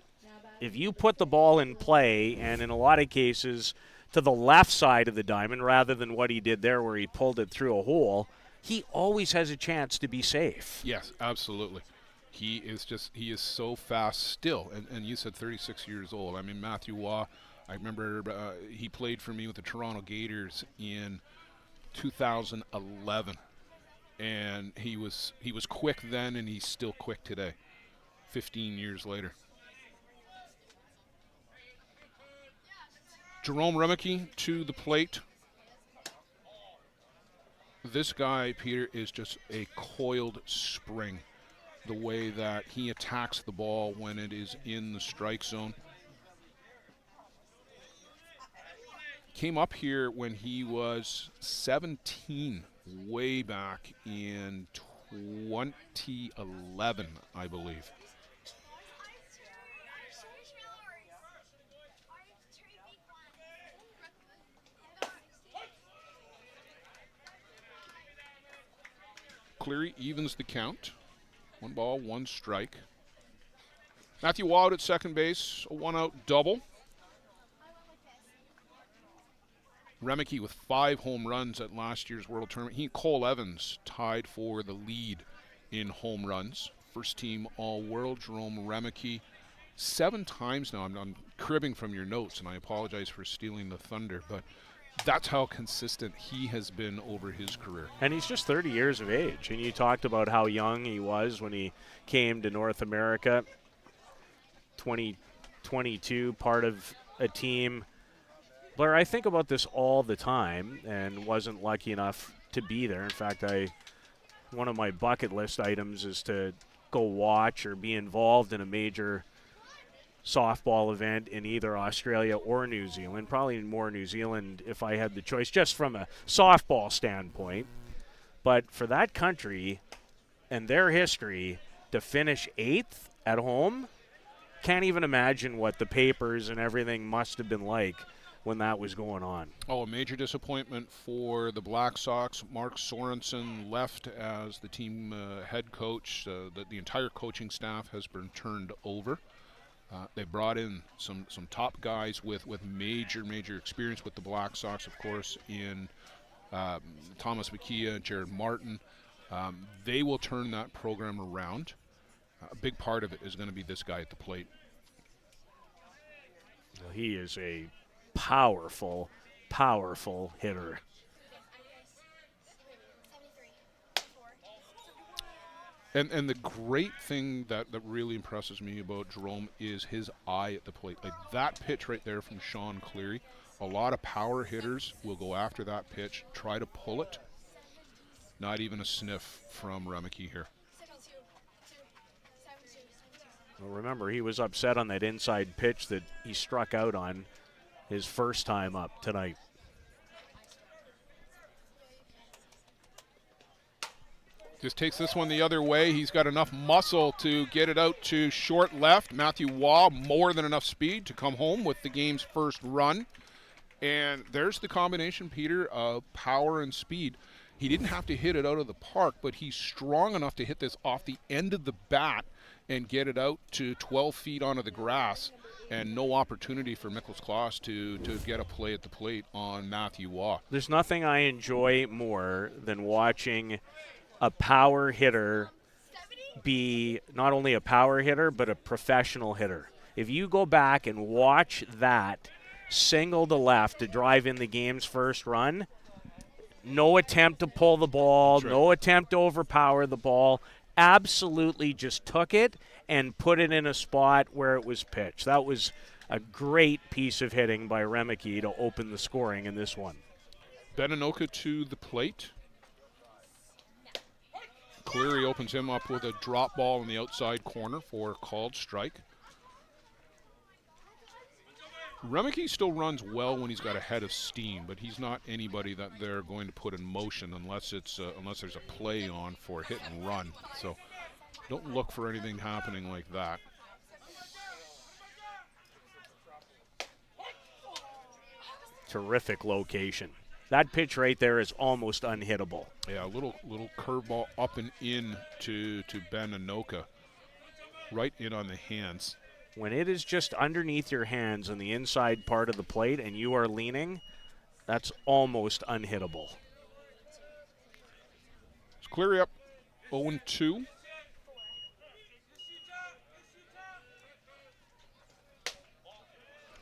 if you put the ball in play, and in a lot of cases to the left side of the diamond rather than what he did there where he pulled it through a hole, he always has a chance to be safe. Yes, absolutely. He is so fast still. And you said 36 years old. I mean, Matthew Waugh, I remember he played for me with the Toronto Gators in 2011. And he was quick then, and he's still quick today, 15 years later. Jerome Remeke to the plate. This guy, Peter, is just a coiled spring. The way that he attacks the ball when it is in the strike zone. Came up here when he was 17, way back in 2011, I believe. Cleary evens the count. 1 ball, 1 strike. Matthew Waugh out at second base, a 1-out double. Remeke with 5 home runs at last year's World Tournament. He and Cole Evans tied for the lead in home runs. First team All-World, Jerome Remeke. 7 times now. I'm cribbing from your notes, and I apologize for stealing the thunder, but that's how consistent he has been over his career. And he's just 30 years of age. And you talked about how young he was when he came to North America. 2022, part of a team. Blair, I think about this all the time and wasn't lucky enough to be there. In fact, one of my bucket list items is to go watch or be involved in a major softball event in either Australia or New Zealand. Probably more New Zealand if I had the choice, just from a softball standpoint. But for that country and their history to finish 8th at home, can't even imagine what the papers and everything must have been like when that was going on. Oh, a major disappointment for the Black Sox. Mark Sorensen left as the team head coach. The entire coaching staff has been turned over. They brought in some top guys with major experience with the Black Sox, of course, in Thomas McKee, Jared Martin. They will turn that program around. A big part of it is going to be this guy at the plate. Well, he is a powerful hitter. And the great thing that really impresses me about Jerome is his eye at the plate. Like that pitch right there from Sean Cleary. A lot of power hitters will go after that pitch, try to pull it. Not even a sniff from Remeke here. Well, remember, he was upset on that inside pitch that he struck out on his first time up tonight. Just takes this one the other way. He's got enough muscle to get it out to short left. Matthew Waugh, more than enough speed to come home with the game's first run. And there's the combination, Peter, of power and speed. He didn't have to hit it out of the park, but he's strong enough to hit this off the end of the bat and get it out to 12 feet onto the grass, and no opportunity for Miklas Klaas to get a play at the plate on Matthew Waugh. There's nothing I enjoy more than watching a power hitter be not only a power hitter, but a professional hitter. If you go back and watch that single to left to drive in the game's first run, no attempt to pull the ball, Right. No attempt to overpower the ball, absolutely just took it and put it in a spot where it was pitched. That was a great piece of hitting by Remeke to open the scoring in this one. Beninoka to the plate. Cleary opens him up with a drop ball in the outside corner for a called strike. Remeke still runs well when he's got a head of steam, but he's not anybody that they're going to put in motion unless there's a play on for hit and run. So don't look for anything happening like that. Terrific location. That pitch right there is almost unhittable. Yeah, a little curveball up and in to Beninoka, right in on the hands. When it is just underneath your hands on the inside part of the plate and you are leaning, that's almost unhittable. It's Cleary up 0-2.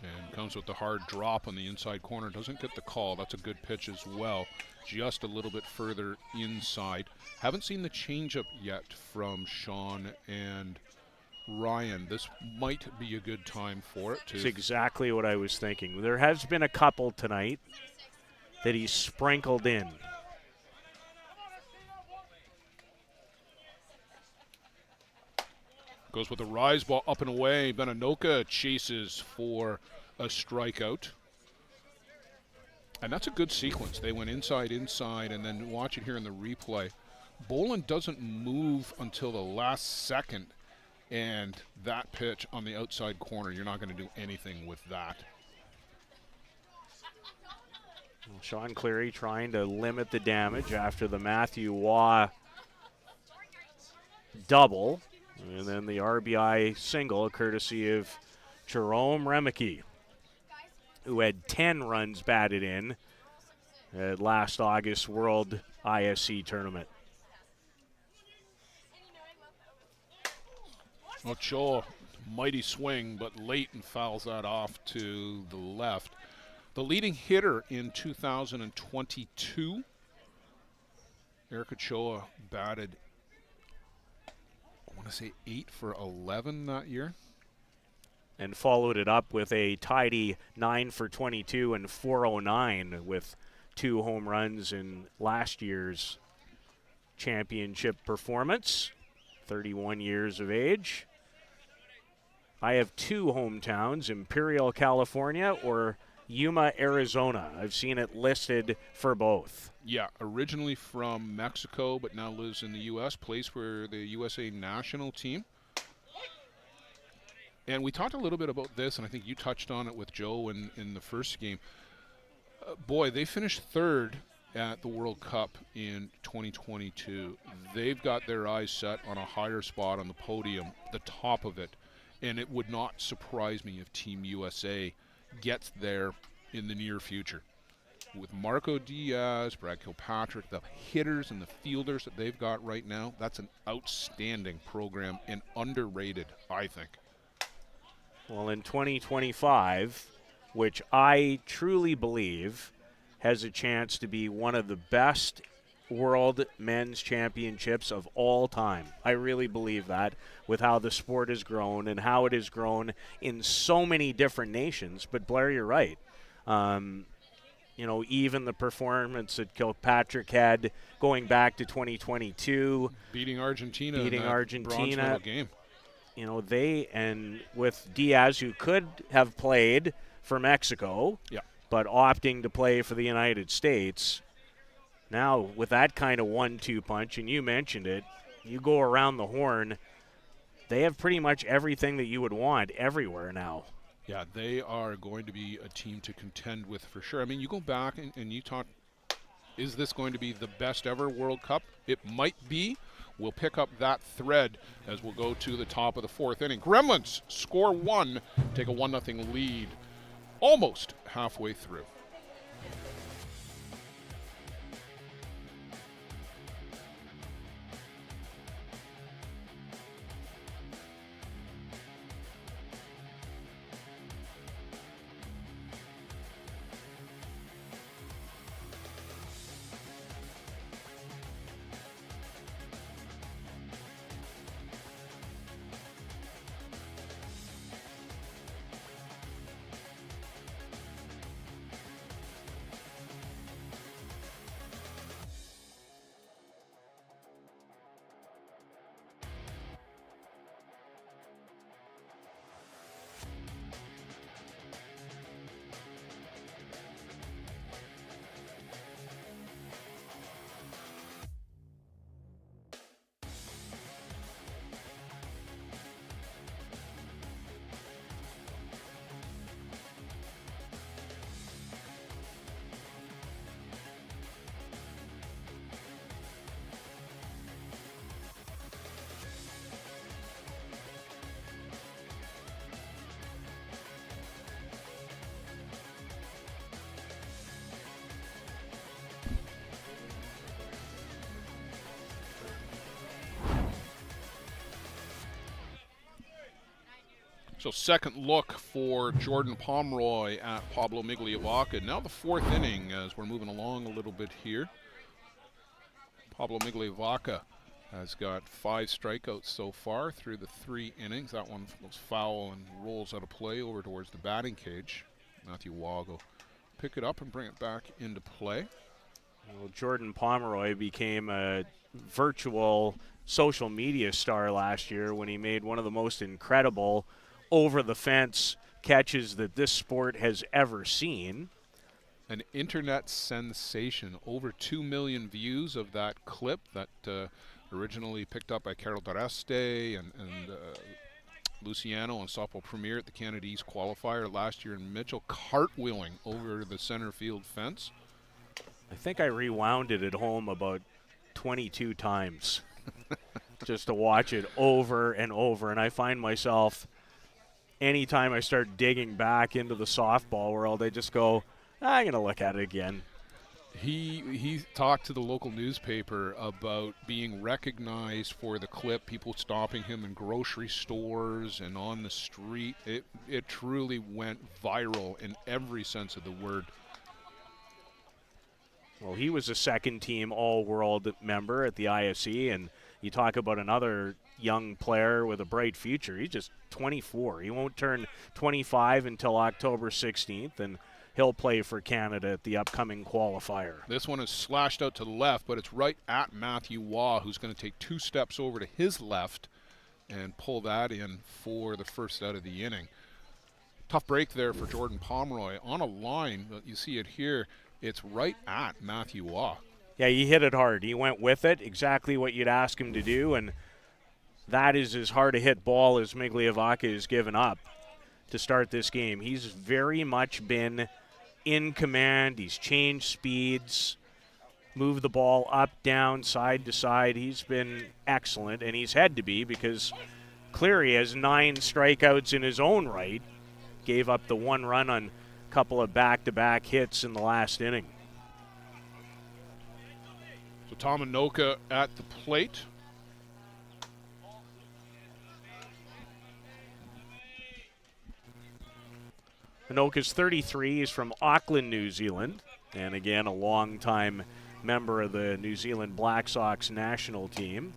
And comes with the hard drop on the inside corner. Doesn't get the call. That's a good pitch as well. Just a little bit further inside. Haven't seen the changeup yet from Sean and Ryan. This might be a good time for it. That's exactly what I was thinking. There has been a couple tonight that he's sprinkled in. Goes with a rise ball up and away. Beninoka chases for a strikeout. And that's a good sequence. They went inside, and then watch it here in the replay. Bolin doesn't move until the last second, and that pitch on the outside corner, you're not going to do anything with that. Well, Sean Cleary trying to limit the damage after the Matthew Waugh double. And then the RBI single, courtesy of Jerome Remeke, who had 10 runs batted in at last August World ISC tournament. Ochoa, mighty swing, but late and fouls that off to the left. The leading hitter in 2022, Eric Ochoa batted, I want to say 8 for 11 that year. And followed it up with a tidy 9 for 22 and 409 with 2 home runs in last year's championship performance. 31 years of age. I have 2 hometowns, Imperial, California or Yuma, Arizona. I've seen it listed for both. Yeah, originally from Mexico, but now lives in the U.S., plays for the USA national team. And we talked a little bit about this, and I think you touched on it with Joe in the first game. Boy, they finished 3rd at the World Cup in 2022. They've got their eyes set on a higher spot on the podium, the top of it, and it would not surprise me if Team USA gets there in the near future. With Marco Diaz, Brad Kilpatrick, the hitters and the fielders that they've got right now, that's an outstanding program and underrated, I think. Well, in 2025, which I truly believe has a chance to be one of the best world men's championships of all time. I really believe that, with how the sport has grown and how it has grown in so many different nations. But Blair, you're right. Even the performance that Kilpatrick had going back to 2022, beating Argentina beating in that bronze medal game. And with Diaz, who could have played for Mexico, but opting to play for the United States. Now, with that kind of 1-2 punch, and you mentioned it, you go around the horn, they have pretty much everything that you would want everywhere now. Yeah, they are going to be a team to contend with for sure. I mean, you go back and you talk, is this going to be the best ever World Cup? It might be. We'll pick up that thread as we'll go to the top of the fourth inning. Gremlins score 1, take a 1-0 lead almost halfway through. So second look for Jordan Pomeroy at Pablo Migliavaca. Now the fourth inning as we're moving along a little bit here. Pablo Migliavaca has got 5 strikeouts so far through the 3 innings. That one was foul and rolls out of play over towards the batting cage. Matthew Waugh will pick it up and bring it back into play. Well, Jordan Pomeroy became a virtual social media star last year when he made one of the most incredible over-the-fence catches that this sport has ever seen. An internet sensation. Over 2 million views of that clip that originally picked up by Carol Doreste and Luciano on Softball Premier at the Canada East qualifier last year in Mitchell, cartwheeling over the center field fence. I think I rewound it at home about 22 times just to watch it over and over, and I find myself anytime I start digging back into the softball world, I just go, I'm going to look at it again. He talked to the local newspaper about being recognized for the clip, people stopping him in grocery stores and on the street. It truly went viral in every sense of the word. Well, he was a second-team All-World member at the IFC, and you talk about another young player with a bright future. He's just 24. He won't turn 25 until October 16th, and he'll play for Canada at the upcoming qualifier. This one is slashed out to the left, but it's right at Matthew Waugh, who's going to take 2 steps over to his left and pull that in for the first out of the inning. Tough break there for Jordan Pomeroy. On a line, you see it here, it's right at Matthew Waugh. Yeah, he hit it hard. He went with it, exactly what you'd ask him to do, and that is as hard a hit ball as Migliavaca has given up to start this game. He's very much been in command. He's changed speeds, moved the ball up, down, side to side. He's been excellent, and he's had to be because Cleary has 9 strikeouts in his own right. Gave up the 1 run on a couple of back-to-back hits in the last inning. So Tomanoka at the plate. Anoka's 33. He's from Auckland, New Zealand. And again, a long-time member of the New Zealand Black Sox national team.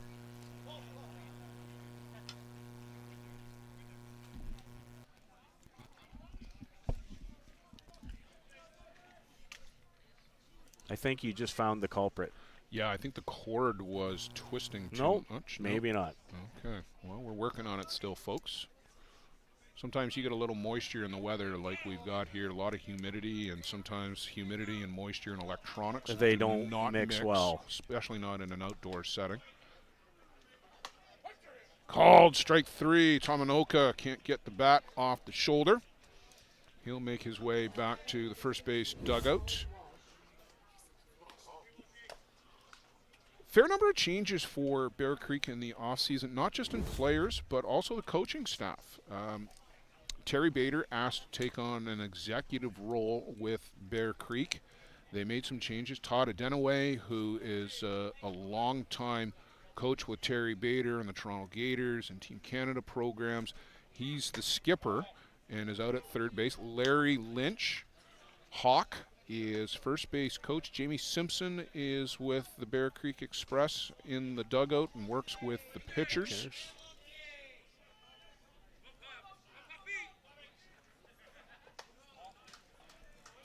I think you just found the culprit. Yeah, I think the cord was twisting too Nope, much. maybe not. Okay, well, we're working on it still, folks. Sometimes you get a little moisture in the weather like we've got here, a lot of humidity, and sometimes humidity and moisture and electronics They do don't not mix well. especially not in an outdoor setting. Called strike 3. Tomonoka can't get the bat off the shoulder. He'll make his way back to the first base dugout. Fair number of changes for Bear Creek in the offseason, not just in players, but also the coaching staff. Terry Bader asked to take on an executive role with Bear Creek. They made some changes. Todd Adenaway, who is a long-time coach with Terry Bader and the Toronto Gators and Team Canada programs, he's the skipper and is out at third base. Larry Lynch, Hawk, is first base coach. Jamie Simpson is with the Bear Creek Express in the dugout and works with the pitchers.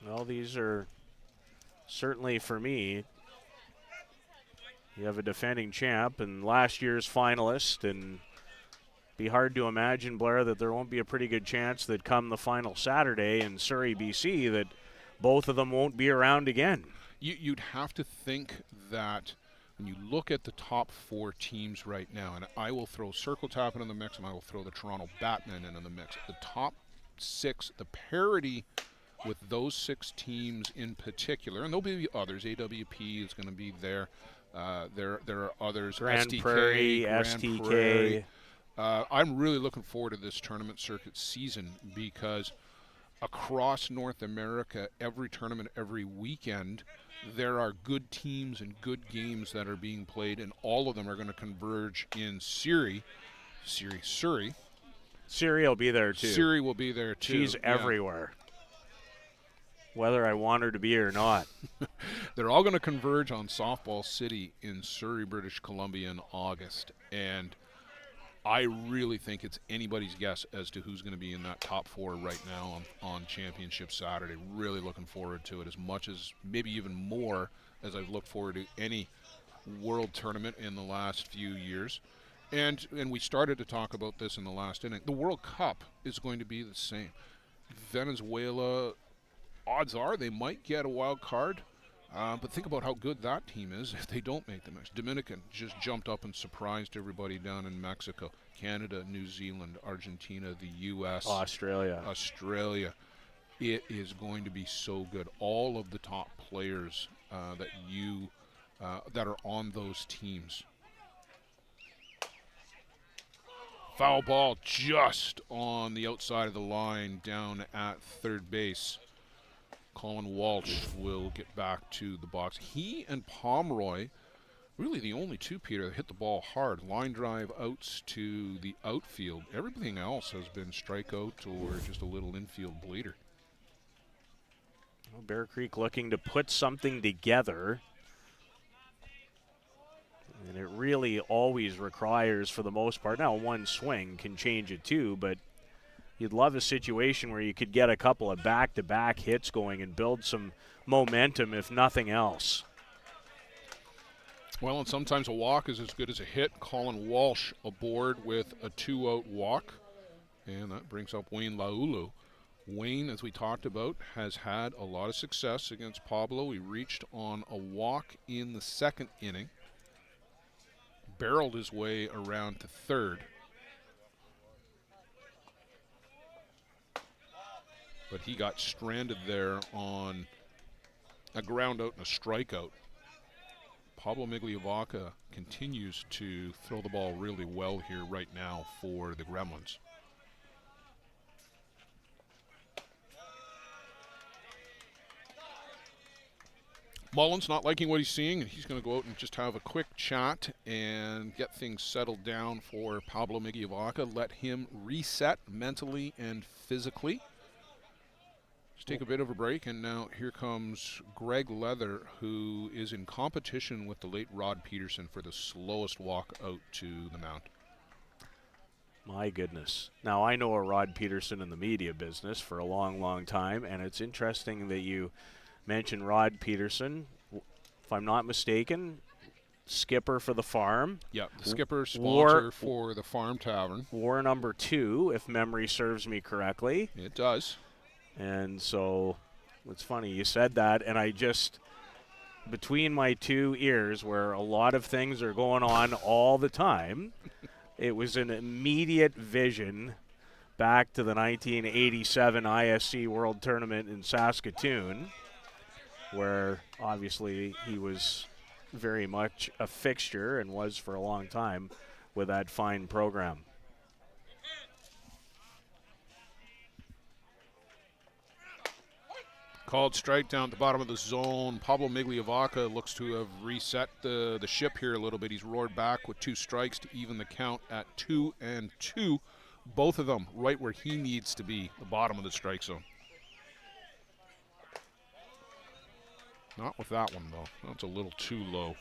Well, these are certainly, for me, you have a defending champ and last year's finalist, and be hard to imagine, Blair, that there won't be a pretty good chance that come the final Saturday in Surrey, BC, that both of them won't be around again. You'd have to think that when you look at the top 4 teams right now, and I will throw Circle Tapping in the mix and I will throw the Toronto Batmen in the mix, the top 6, the parity with those 6 teams in particular, and there'll be others. AWP is going to be there. There are others. Grand STK, Prairie, Grand STK. Prairie. I'm really looking forward to this tournament circuit season because across North America, every tournament, every weekend, there are good teams and good games that are being played, and all of them are going to converge in Surrey. Surrey will be there too. Surrey will be there too. She's everywhere, whether I want her to be or not. They're all going to converge on Softball City in Surrey, British Columbia in August, and I really think it's anybody's guess as to who's going to be in that top 4 right now on Championship Saturday. Really looking forward to it as much as, maybe even more, as I've looked forward to any world tournament in the last few years. And we started to talk about this in the last inning. The World Cup is going to be the same. Venezuela, odds are they might get a wild card. But think about how good that team is if they don't make the mix. Dominican just jumped up and surprised everybody down in Mexico. Canada, New Zealand, Argentina, the U.S. Australia. It is going to be so good. All of the top players that are on those teams. Foul ball just on the outside of the line down at third base. Colin Walsh will get back to the box. He and Pomeroy, really the only two, Peter, that hit the ball hard. Line drive outs to the outfield. Everything else has been strikeout or just a little infield bleeder. Well, Bear Creek looking to put something together. And it really always requires, for the most part, now one swing can change it too, but you'd love a situation where you could get a couple of back-to-back hits going and build some momentum, if nothing else. Well, and sometimes a walk is as good as a hit. Colin Walsh aboard with a 2-out walk, and that brings up Wayne Laulu. Wayne, as we talked about, has had a lot of success against Pablo. He reached on a walk in the second inning, barreled his way around to third. But he got stranded there on a ground out and a strikeout. Pablo Migliavaca continues to throw the ball really well here right now for the Gremlins. Mullins not liking what he's seeing, and he's going to go out and just have a quick chat and get things settled down for Pablo Migliavaca. Let him reset mentally and physically. Let's take a bit of a break, and now here comes Greg Leather, who is in competition with the late Rod Peterson for the slowest walk out to the mound. My goodness. Now, I know a Rod Peterson in the media business for a long, long time, and it's interesting that you mentioned Rod Peterson. If I'm not mistaken, skipper for the farm. Yeah, the skipper, sponsor for the Farm Tavern. War number 2, if memory serves me correctly. It does. And so it's funny you said that, and I just, between my two ears where a lot of things are going on all the time, it was an immediate vision back to the 1987 ISC World Tournament in Saskatoon, where obviously he was very much a fixture and was for a long time with that fine program. Called strike down at the bottom of the zone. Pablo Migliavaca looks to have reset the ship here a little bit. He's roared back with 2 strikes to even the count at 2-2. Both of them right where he needs to be, the bottom of the strike zone. Not with that one, though. That's a little too low.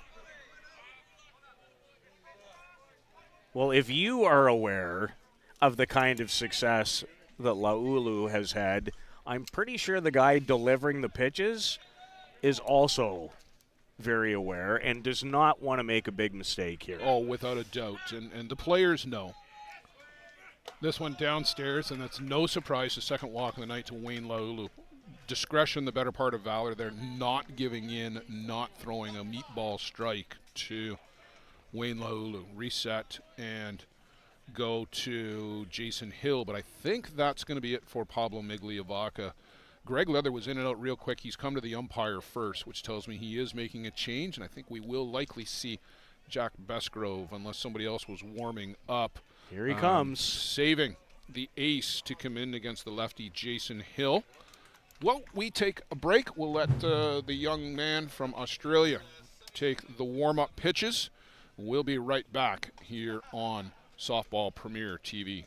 Well, if you are aware of the kind of success that Laulu has had, I'm pretty sure the guy delivering the pitches is also very aware and does not want to make a big mistake here. Oh, without a doubt. And the players know. This went downstairs, and that's no surprise. The second walk of the night to Wayne Laulu. Discretion, the better part of valor there, not giving in, not throwing a meatball strike to Wayne Laulu. Reset and go to Jason Hill, but I think that's going to be it for Pablo Migliavaca. Greg Leather was in and out real quick. He's come to the umpire first, which tells me he is making a change, and I think we will likely see Jack Besgrove, unless somebody else was warming up. Here he comes. Saving the ace to come in against the lefty Jason Hill. Well, we take a break. We'll let the young man from Australia take the warm-up pitches. We'll be right back here on Softball Premier TV.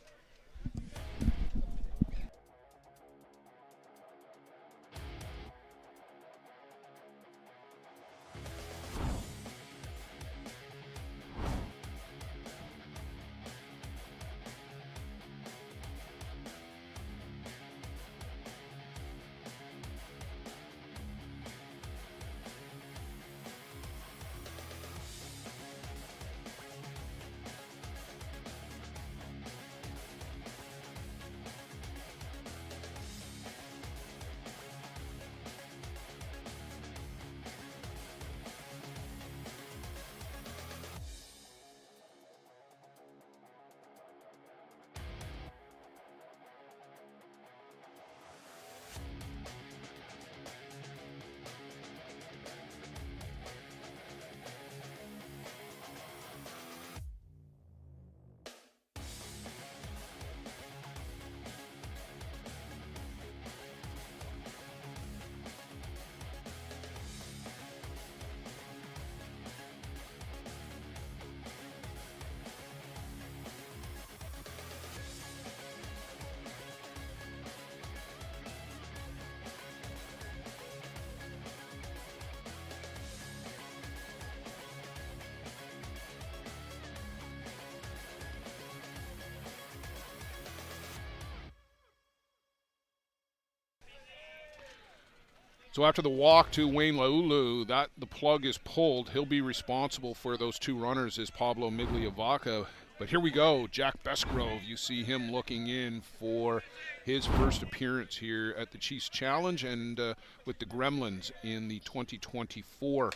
So after the walk to Wayne Laulu, the plug is pulled. He'll be responsible for those 2 runners is Pablo Migliavaca. But here we go, Jack Besgrove. You see him looking in for his first appearance here at the Chiefs Challenge and with the Gremlins in the 2024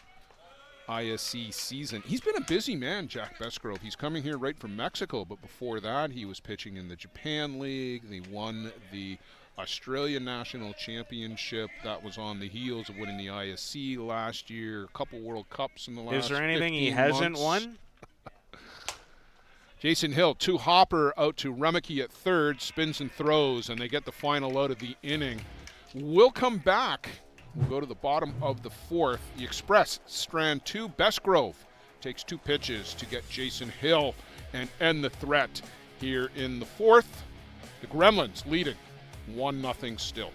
ISC season. He's been a busy man, Jack Besgrove. He's coming here right from Mexico, but before that he was pitching in the Japan League. They won the Australian National Championship. That was on the heels of winning the ISC last year. A couple World Cups in the last 15 months. Is there anything he hasn't won? Jason Hill, 2 hopper out to Remeke at third, spins and throws, and they get the final out of the inning. We'll come back. We'll go to the bottom of the 4th. The Express, strand 2, Besgrove takes 2 pitches to get Jason Hill and end the threat here in the 4th. The Gremlins leading 1-0 still.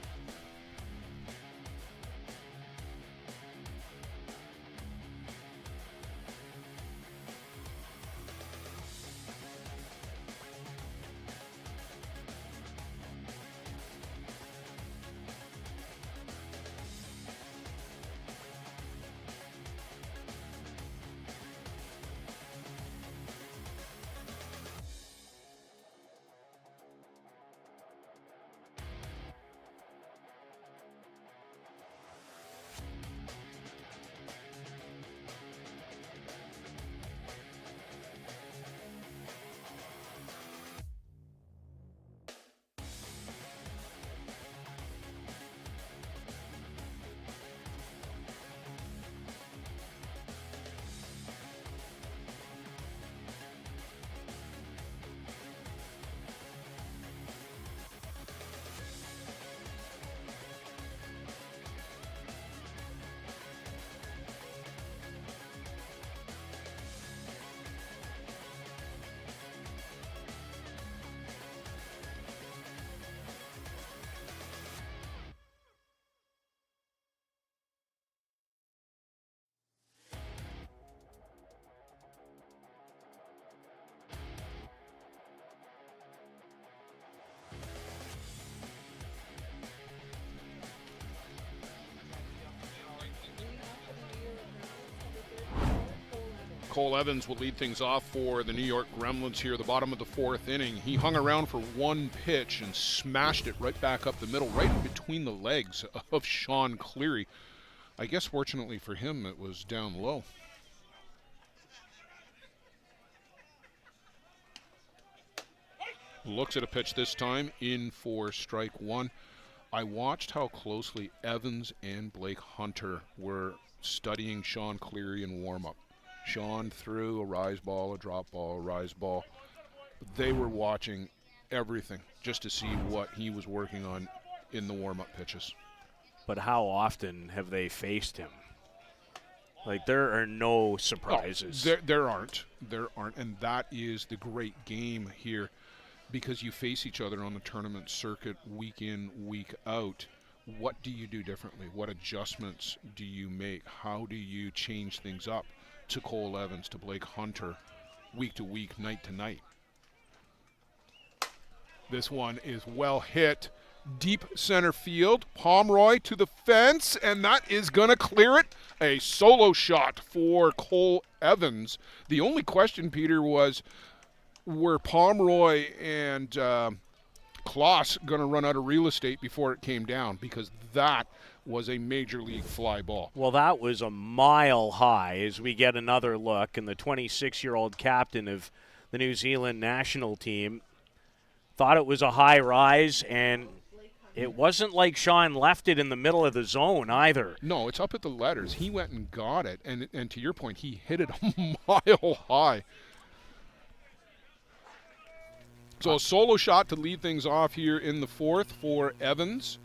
Cole Evans will lead things off for the New York Gremlins here, the bottom of the 4th inning. He hung around for one pitch and smashed it right back up the middle, right between the legs of Sean Cleary. I guess fortunately for him, it was down low. Looks at a pitch this time, in for strike one. I watched how closely Evans and Blake Hunter were studying Sean Cleary in warm-up. Sean threw a rise ball, a drop ball, a rise ball. They were watching everything just to see what he was working on in the warm-up pitches. But how often have they faced him? Like, there are no surprises. Oh, there aren't, and that is the great game here, because you face each other on the tournament circuit week in, week out. What do you do differently? What adjustments do you make? How do you change things up to Cole Evans, to Blake Hunter, week to week, night to night? This one is well hit. Deep center field. Pomeroy to the fence, and that is going to clear it. A solo shot for Cole Evans. The only question, Peter, was, were Pomeroy and Kloss going to run out of real estate before it came down? Because that was a major league fly ball. Well, that was a mile high as we get another look. And the 26-year-old captain of the New Zealand national team thought it was a high rise, and it wasn't like Sean left it in the middle of the zone either. No, it's up at the letters. He went and got it, and to your point, he hit it a mile high. So a solo shot to lead things off here in the 4th for Evans,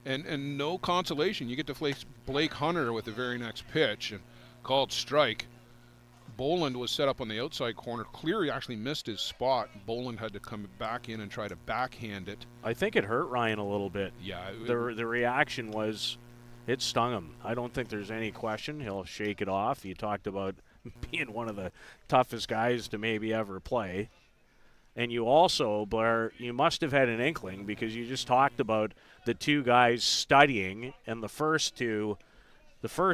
and no consolation. You get to face Blake Hunter with the very next pitch, and called strike. Boland was set up on the outside corner. Cleary actually missed his spot. Boland had to come back in and try to backhand it. I think it hurt Ryan a little bit. Yeah. The reaction was, it stung him. I don't think there's any question. He'll shake it off. You talked about being one of the toughest guys to maybe ever play. And you also, Blair, you must have had an inkling, because you just talked about the two guys studying, and the first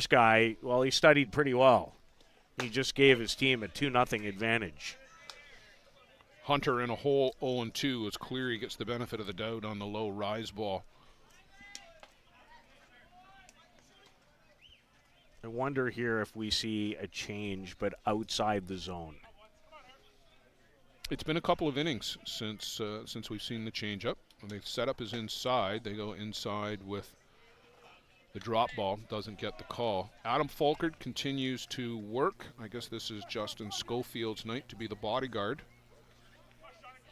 guy, well, he studied pretty well. He just gave his team a 2-0 advantage. Hunter in a hole 0-2 as Cleary gets the benefit of the doubt on the low rise ball. I wonder here if we see a change, but outside the zone. It's been a couple of innings since we've seen the changeup. When they set up is inside, they go inside with the drop ball. Doesn't get the call. Adam Fulkert continues to work. I guess this is Justin Schofield's night to be the bodyguard.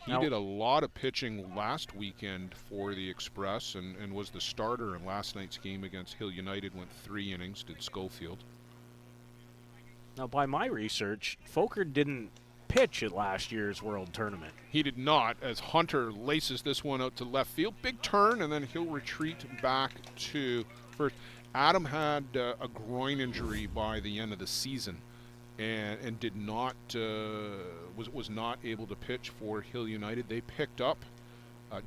He did a lot of pitching last weekend for the Express and was the starter in last night's game against Hill United. Went 3 innings, did Schofield. Now, by my research, Fulkert didn't pitch at last year's World Tournament. He did not, as Hunter laces this one out to left field. Big turn, and then he'll retreat back to first. Adam had a groin injury by the end of the season, and did not was not able to pitch for Hill United. They picked up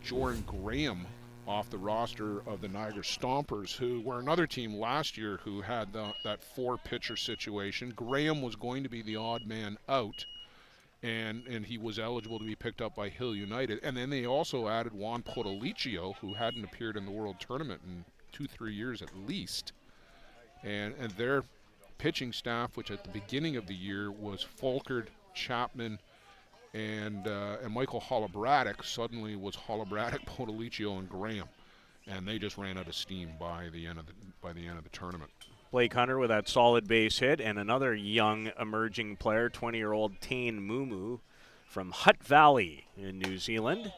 Jordan Graham off the roster of the Niagara Stompers, who were another team last year who had that 4-pitcher situation. Graham was going to be the odd man out, and he was eligible to be picked up by Hill United. And then they also added Juan Podolicio, who hadn't appeared in the World Tournament in 2-3 years at least. And their pitching staff, which at the beginning of the year was Fulkert, Chapman, and Michael Holobratic, suddenly was Holobratic, Podolicio, and Graham. And they just ran out of steam by the end of the tournament. Blake Hunter with that solid base hit, and another young emerging player, 20-year-old Tane Mumu from Hutt Valley in New Zealand.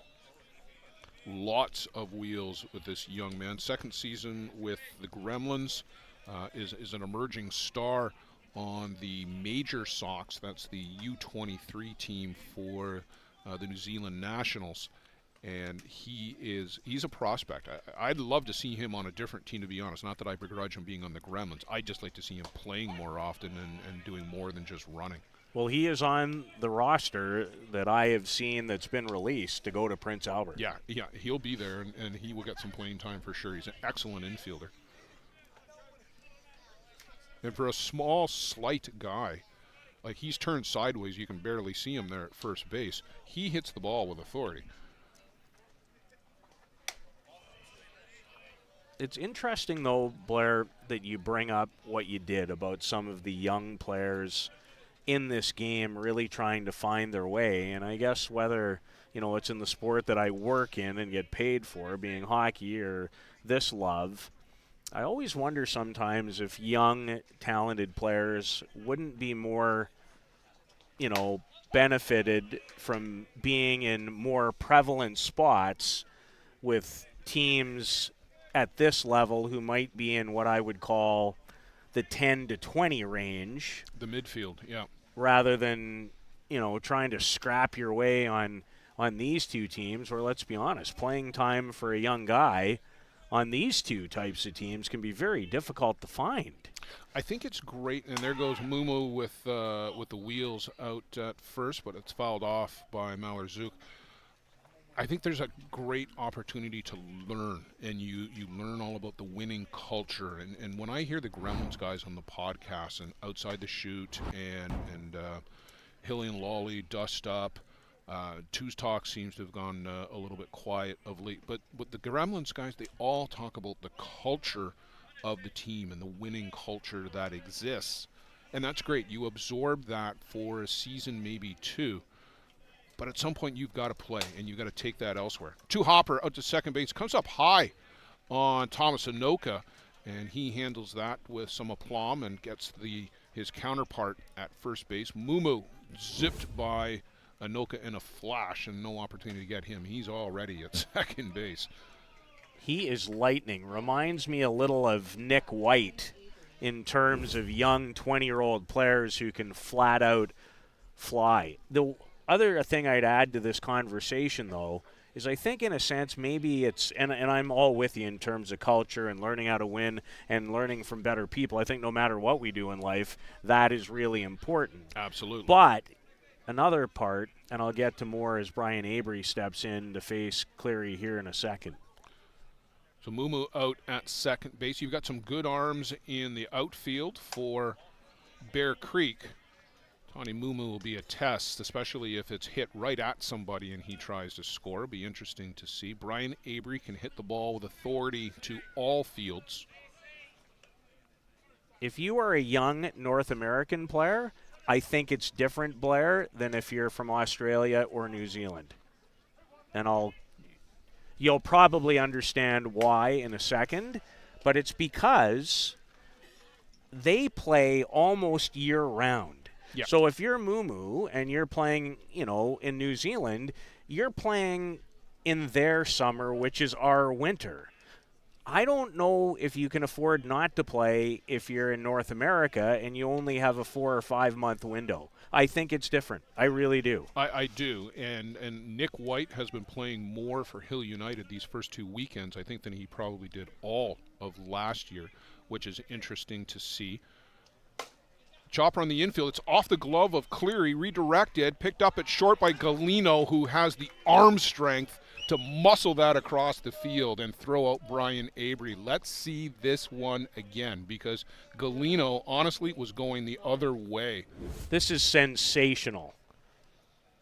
Lots of wheels with this young man. Second season with the Gremlins, is an emerging star on the Major Sox. That's the U23 team for the New Zealand Nationals. And he's a prospect. I'd love to see him on a different team, to be honest. Not that I begrudge him being on the Gremlins. I'd just like to see him playing more often and doing more than just running. Well, he is on the roster that I have seen that's been released to go to Prince Albert. Yeah, he'll be there, and he will get some playing time for sure. He's an excellent infielder. And for a small, slight guy, Like, he's turned sideways. You can barely see him there at first base. He hits the ball with authority. It's interesting, though, Blair, that you bring up what you did about some of the young players in this game really trying to find their way. And I guess whether, it's in the sport that I work in and get paid for, being hockey or this love, I always wonder sometimes if young, talented players wouldn't be more, benefited from being in more prevalent spots with teams at this level who might be in what I would call the 10 to 20 range. The midfield, yeah. Rather than, trying to scrap your way on these two teams where, let's be honest, playing time for a young guy on these two types of teams can be very difficult to find. I think it's great, and there goes Mumu with the wheels out at first, but it's fouled off by Malherzuk. I think there's a great opportunity to learn, and you learn all about the winning culture. And when I hear the Gremlins guys on the podcast and Outside the Chute and Hilly and Lolly, Dust Up, Two's Talk seems to have gone a little bit quiet of late. But with the Gremlins guys, they all talk about the culture of the team and the winning culture that exists. And that's great. You absorb that for a season, maybe two. But at some point, you've got to play, and you've got to take that elsewhere. Hopper out to second base. Comes up high on Thomas Anoka, and he handles that with some aplomb and gets his counterpart at first base. Mumu zipped by Anoka in a flash, and no opportunity to get him. He's already at second base. He is lightning. Reminds me a little of Nick White in terms of young 20-year-old players who can flat out fly. The other thing I'd add to this conversation, though, is I think in a sense maybe it's, and I'm all with you in terms of culture and learning how to win and learning from better people. I think no matter what we do in life, that is really important. Absolutely. But another part, and I'll get to more as Brian Avery steps in to face Cleary here in a second. So Mumu out at second base. You've got some good arms in the outfield for Bear Creek. Tony Mumu will be a test, especially if it's hit right at somebody and he tries to score. It'll be interesting to see. Brian Avery can hit the ball with authority to all fields. If you are a young North American player, I think it's different, Blair, than if you're from Australia or New Zealand. And you'll probably understand why in a second, but it's because they play almost year-round. Yep. So if you're Mumu and you're playing, in New Zealand, you're playing in their summer, which is our winter. I don't know if you can afford not to play if you're in North America and you only have a 4 or 5 month window. I think it's different. I really do. I do. And Nick White has been playing more for Hill United these first 2 weekends, I think, than he probably did all of last year, which is interesting to see. Chopper on the infield. It's off the glove of Cleary, redirected, picked up at short by Galino, who has the arm strength to muscle that across the field and throw out Brian Avery. Let's see this one again, because Galino honestly was going the other way. This is sensational.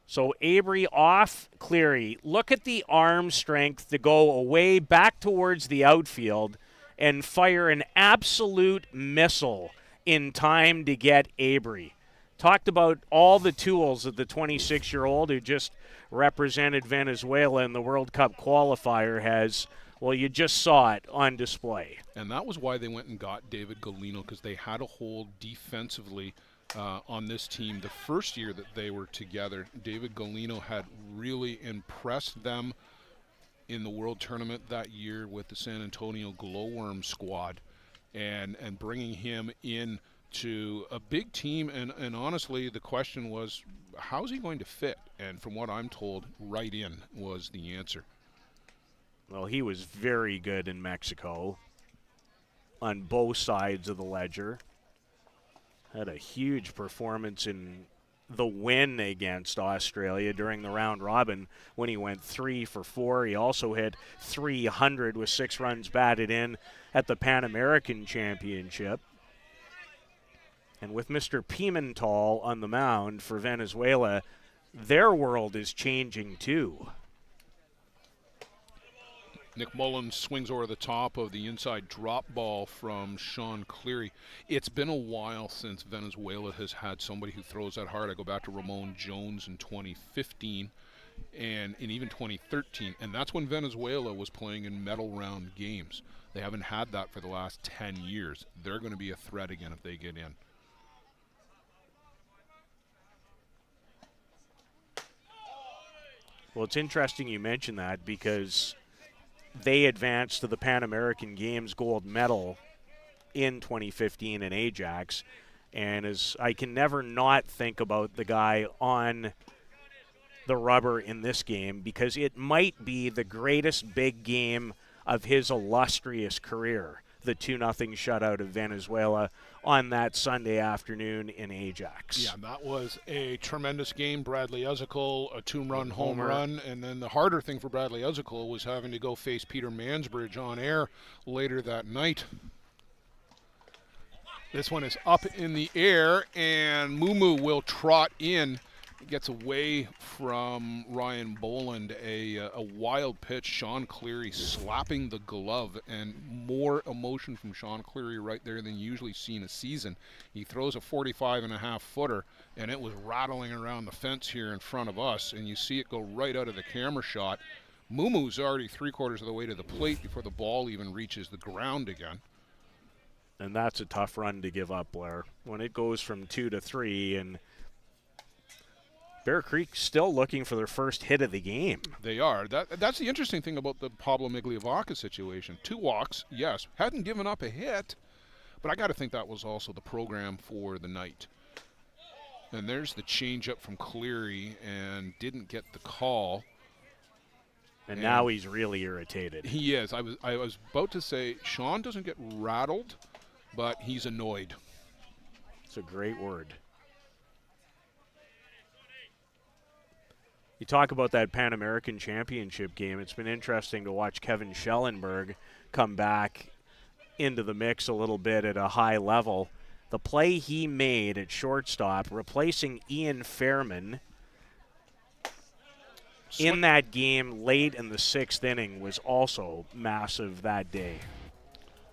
So Avery off Cleary. Look at the arm strength to go away back towards the outfield and fire an absolute missile in time to get Avery. Talked about all the tools that the 26-year-old who just represented Venezuela in the World Cup qualifier has. Well, you just saw it on display. And that was why they went and got David Galino, because they had a hold defensively on this team. The first year that they were together, David Galino had really impressed them in the World Tournament that year with the San Antonio Glowworm squad. And bringing him in to a big team, and honestly, the question was, how's he going to fit? And from what I'm told, right in was the answer. Well, he was very good in Mexico on both sides of the ledger. Had a huge performance in the win against Australia during the round robin when he went 3 for 4. He also hit .300 with 6 runs batted in at the Pan American Championship. And with Mr. Pimental on the mound for Venezuela, their world is changing too. Nick Mullins swings over the top of the inside drop ball from Sean Cleary. It's been a while since Venezuela has had somebody who throws that hard. I go back to Ramon Jones in 2015 and in even 2013, and that's when Venezuela was playing in medal round games. They haven't had that for the last 10 years. They're going to be a threat again if they get in. Well, it's interesting you mention that because they advanced to the Pan American Games gold medal in 2015 in Ajax. And as I can never not think about the guy on the rubber in this game because it might be the greatest big game of his illustrious career, the 2-0 shutout of Venezuela on that Sunday afternoon in Ajax. Yeah, that was a tremendous game. Bradley Ezekiel, a 2-run home run, and then the harder thing for Bradley Ezekiel was having to go face Peter Mansbridge on air later that night. This one is up in the air, and Mumu will trot in. He gets away from Ryan Boland. A wild pitch. Sean Cleary slapping the glove, and more emotion from Sean Cleary right there than you usually see in a season. He throws a 45.5 footer, and it was rattling around the fence here in front of us, and you see it go right out of the camera shot. Mumu's already 3/4 of the way to the plate before the ball even reaches the ground again. And that's a tough run to give up, Blair. When it goes from 2 to 3, and Bear Creek still looking for their first hit of the game. They are. That's the interesting thing about the Pablo Migliavaca situation. 2 walks, yes. Hadn't given up a hit, but I got to think that was also the program for the night. And there's the changeup from Cleary, and didn't get the call. And now he's really irritated. He is. I was about to say Sean doesn't get rattled, but he's annoyed. It's a great word. You talk about that Pan American Championship game. It's been interesting to watch Kevin Schellenberg come back into the mix a little bit at a high level. The play he made at shortstop, replacing Ian Fairman in that game late in the 6th inning, was also massive that day.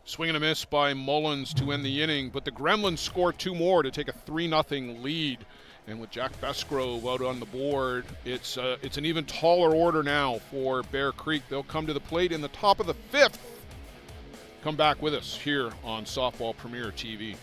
Swing and a miss by Mullins to end the inning, but the Gremlins score 2 more to take a 3-0 lead. And with Jack Besgrove out on the board, it's an even taller order now for Bear Creek. They'll come to the plate in the top of the 5th. Come back with us here on Softball Premier TV.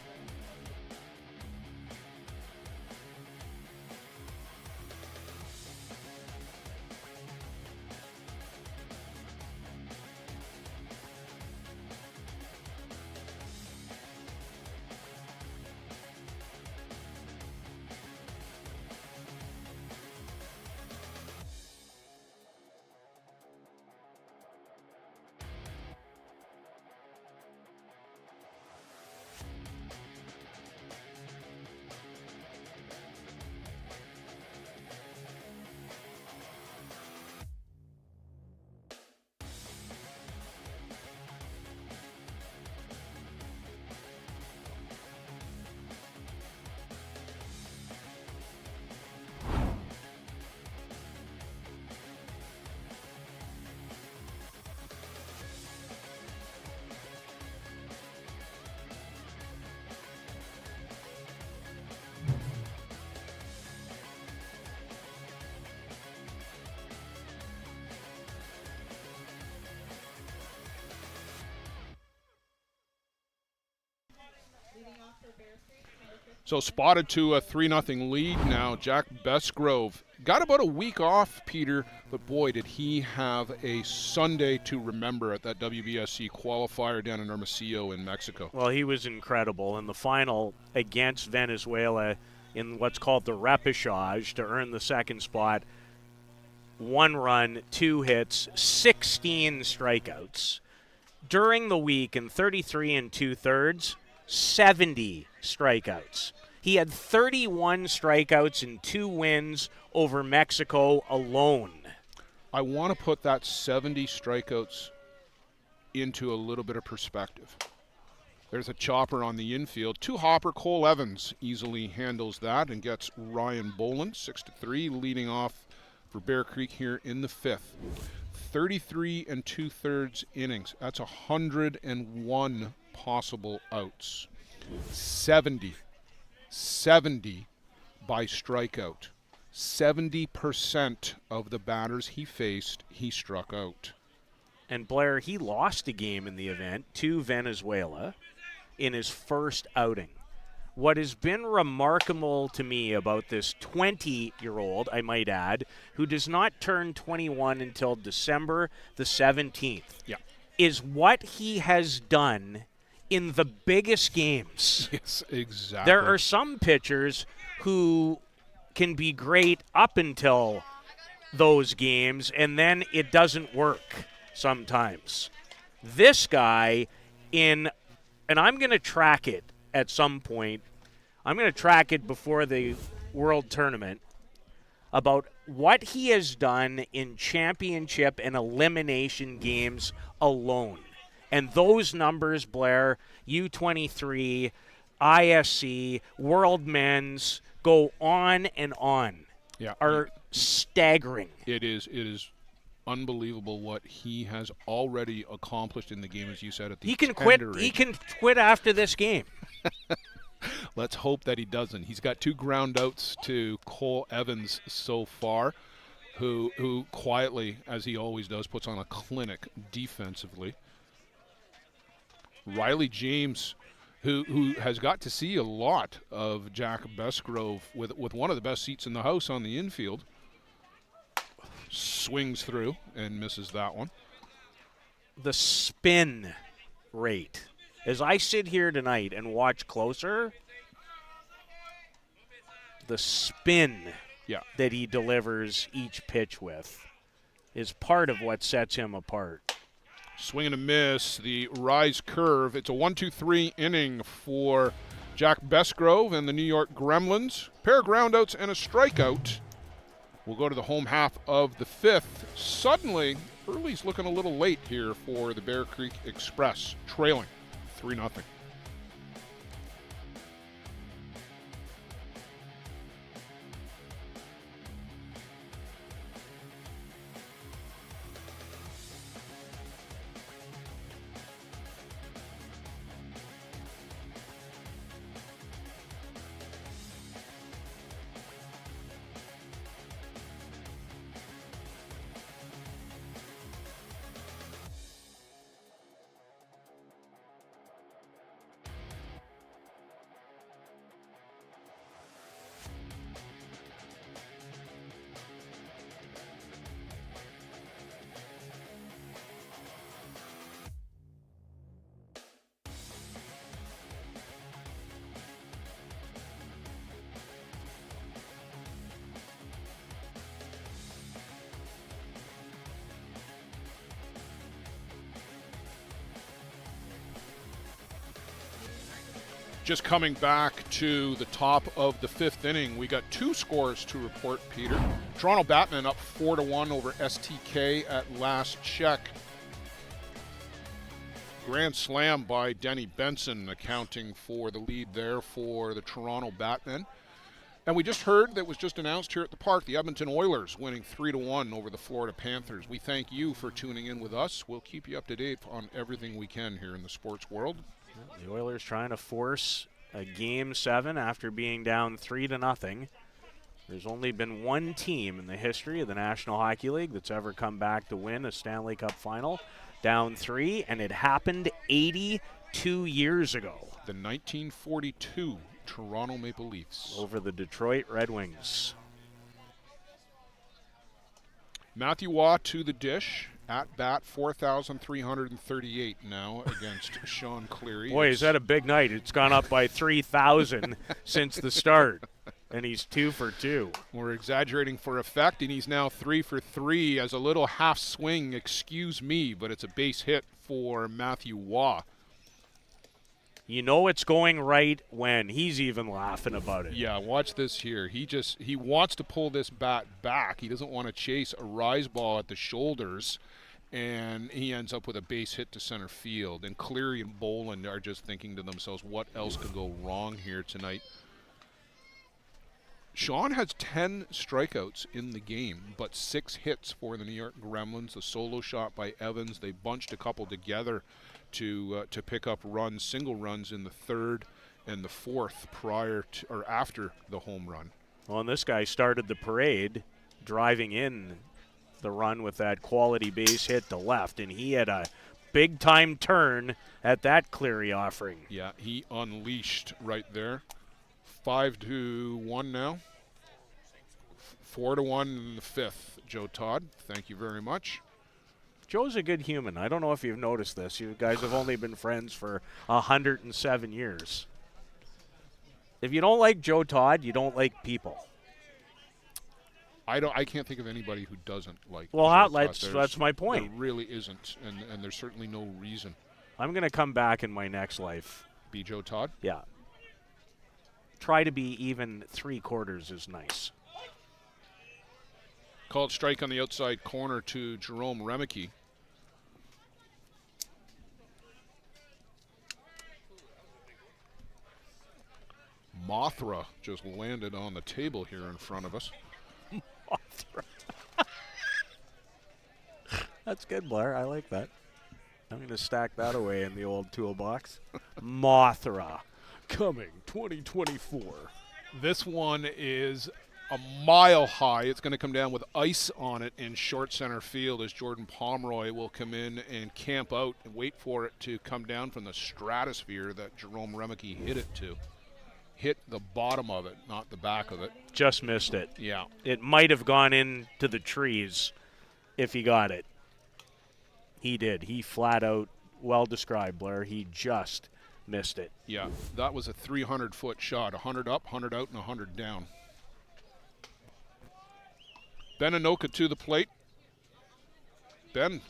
So spotted to a 3-0 lead now. Jack Besgrove got about a week off, Peter, but boy, did he have a Sunday to remember at that WBSC qualifier down in Hermosillo in Mexico. Well, he was incredible in the final against Venezuela in what's called the repechage to earn the 2nd spot. 1 run, 2 hits, 16 strikeouts. During the week in 33 2/3, 70 strikeouts. He had 31 strikeouts in 2 wins over Mexico alone. I want to put that 70 strikeouts into a little bit of perspective. There's a chopper on the infield. Two-hopper. Cole Evans easily handles that and gets Ryan Boland 6-3, leading off for Bear Creek here in the fifth. 33 2/3 innings. That's 101 possible outs. 70 by strikeout. 70% of the batters he faced, he struck out. And Blair, he lost a game in the event to Venezuela in his first outing. What has been remarkable to me about this 20-year-old, I might add, who does not turn 21 until December the 17th, is what he has done in the biggest games. Yes, exactly. There are some pitchers who can be great up until those games, and then it doesn't work sometimes. This guy and I'm going to track it at some point. I'm going to track it before the World Tournament about what he has done in championship and elimination games alone. And those numbers, Blair, U23, ISC, World Men's, go on and on, are staggering. It is unbelievable what he has already accomplished in the game, as you said at the He can quit. He can quit after this game. Let's hope that he doesn't. He's got 2 ground outs to Cole Evans so far, who quietly, as he always does, puts on a clinic defensively. Riley James, who has got to see a lot of Jack Besgrove with one of the best seats in the house on the infield, swings through and misses that one. The spin rate. As I sit here tonight and watch closer, the spin that he delivers each pitch with is part of what sets him apart. Swing and a miss, the rise curve. It's a 1-2-3 inning for Jack Besgrove and the New York Gremlins. Pair of groundouts and a strikeout. We'll go to the home half of the fifth. Suddenly, early's looking a little late here for the Bear Creek Express, trailing 3-0. Just coming back to the top of the fifth inning, we got 2 scores to report, Peter. Toronto Batman up 4-1 over STK at last check. Grand slam by Denny Benson accounting for the lead there for the Toronto Batmen. And we just heard that was just announced here at the park, the Edmonton Oilers winning 3-1 over the Florida Panthers. We thank you for tuning in with us. We'll keep you up to date on everything we can here in the sports world. The Oilers trying to force a Game 7 after being down 3-0. There's only been one team in the history of the National Hockey League that's ever come back to win a Stanley Cup final, down 3, and it happened 82 years ago. The 1942 Toronto Maple Leafs. Over the Detroit Red Wings. Matthew Waugh to the dish. At bat, 4,338 now against Sean Cleary. Boy, is that a big night. It's gone up by 3,000 since the start, and he's 2 for 2. We're exaggerating for effect, and he's now 3 for 3 as a little half swing, excuse me, but it's a base hit for Matthew Waugh. You know it's going right when he's even laughing about it. Yeah, watch this here. He wants to pull this bat back. He doesn't want to chase a rise ball at the shoulders. and he ends up with a base hit to center field. And Cleary and Boland are just thinking to themselves, what else could go wrong here tonight? Sean has 10 strikeouts in the game, but 6 hits for the New York Gremlins. The solo shot by Evans, they bunched a couple together to pick up runs, single runs in the third and the fourth prior to, or after the home run. Well, and this guy started the parade driving in the run with that quality base hit to left, and he had a big-time turn at that Cleary offering. Yeah, he unleashed right there. 5-1 now. 4-1 in the fifth. Joe Todd, thank you very much. Joe's a good human. I don't know if you've noticed this. You guys have only been friends for 107 years. If you don't like Joe Todd, you don't like people. I can't think of anybody who doesn't like. Well, Joe Todd. that's my point. There really isn't, and there's certainly no reason. I'm going to come back in my next life. Be Joe Todd? Yeah. Try to be even 3/4 is nice. Called strike on the outside corner to Jerome Remeke. Mothra just landed on the table here in front of us. Mothra. That's good, Blair. I like that. I'm going to stack that away in the old toolbox. Mothra. Coming 2024. This one is a mile high. It's going to come down with ice on it in short center field as Jordan Pomeroy will come in and camp out and wait for it to come down from the stratosphere that Jerome Remeke hit it to. Hit the bottom of it, not the back of it. Just missed it. Yeah. It might have gone into the trees if he got it. He did. He flat out, well described, Blair. He just missed it. Yeah, that was a 300-foot shot. 100 up, 100 out, and 100 down. Ben Anoka to the plate. Ben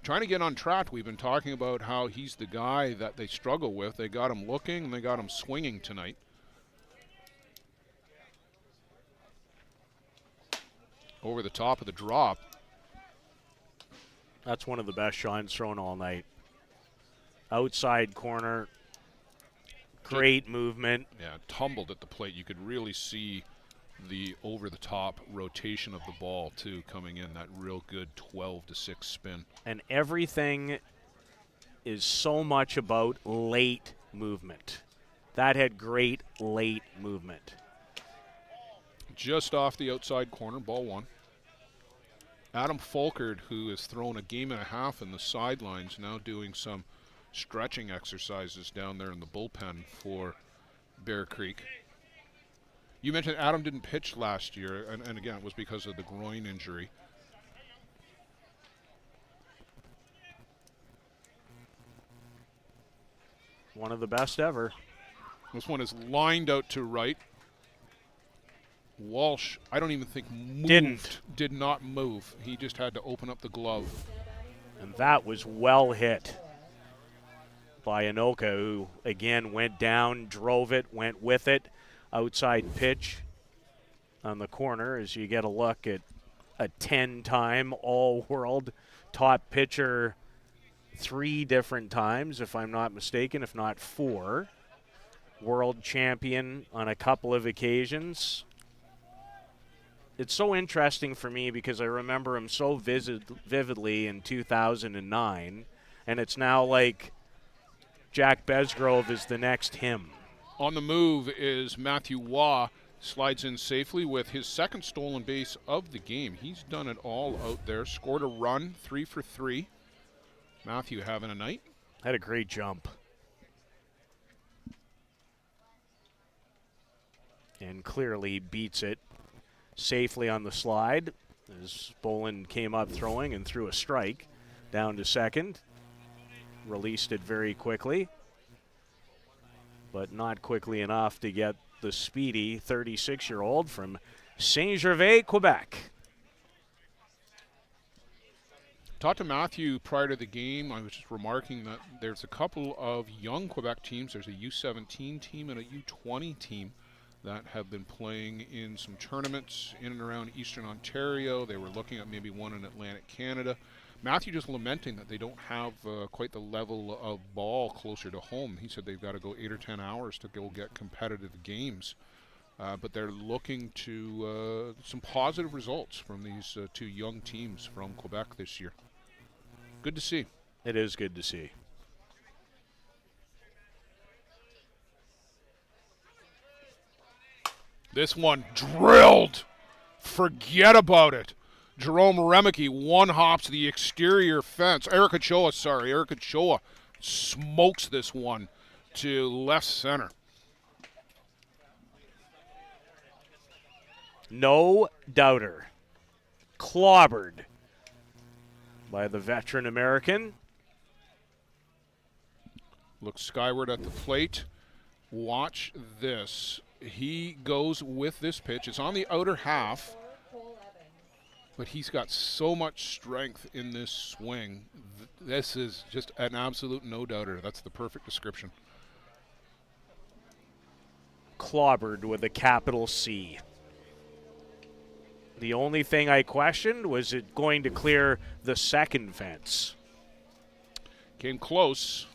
trying to get on track. We've been talking about how he's the guy that they struggle with. They got him looking, and they got him swinging tonight. Over the top of the drop. That's one of the best shots thrown all night. Outside corner. Great movement. Yeah, tumbled at the plate. You could really see the over-the-top rotation of the ball, too, coming in. That real good 12-6 spin. And everything is so much about late movement. That had great late movement. Just off the outside corner, ball one. Adam Folkert, who has thrown a game and a half in the sidelines, now doing some stretching exercises down there in the bullpen for Bear Creek. You mentioned Adam didn't pitch last year, and again, it was because of the groin injury. One of the best ever. This one is lined out to right. Walsh, I don't even think moved. Did not move. He just had to open up the glove. And that was well hit by Anoka, who again went down, drove it, went with it. Outside pitch on the corner as you get a look at a 10-time all-world top pitcher 3 different times, if I'm not mistaken, if not 4. World champion on a couple of occasions. It's so interesting for me because I remember him so vividly in 2009, and it's now like Jack Besgrove is the next him. On the move is Matthew Waugh, slides in safely with his second stolen base of the game. He's done it all out there. Scored a run, 3 for 3. Matthew having a night. Had a great jump. And clearly beats it safely on the slide as Boland came up throwing and threw a strike down to second. Released it very quickly, but not quickly enough to get the speedy 36-year-old from Saint-Gervais, Quebec. Talked to Matthew prior to the game. I was just remarking that there's a couple of young Quebec teams. There's a U17 team and a U20 team that have been playing in some tournaments in and around Eastern Ontario. They were looking at maybe one in Atlantic Canada. Matthew just lamenting that they don't have quite the level of ball closer to home. He said they've got to go 8 or 10 hours to go get competitive games. But they're looking to some positive results from these two young teams from Quebec this year. Good to see. It is good to see. This one drilled. Forget about it. Jerome Remeke one hops the exterior fence. Eric Ochoa smokes this one to left center. No doubter. Clobbered by the veteran American. Looks skyward at the plate. Watch this. He goes with this pitch. It's on the outer half, but he's got so much strength in this swing. This is just an absolute no-doubter. That's the perfect description. Clobbered with a capital C. The only thing I questioned was it going to clear the second fence. Came close.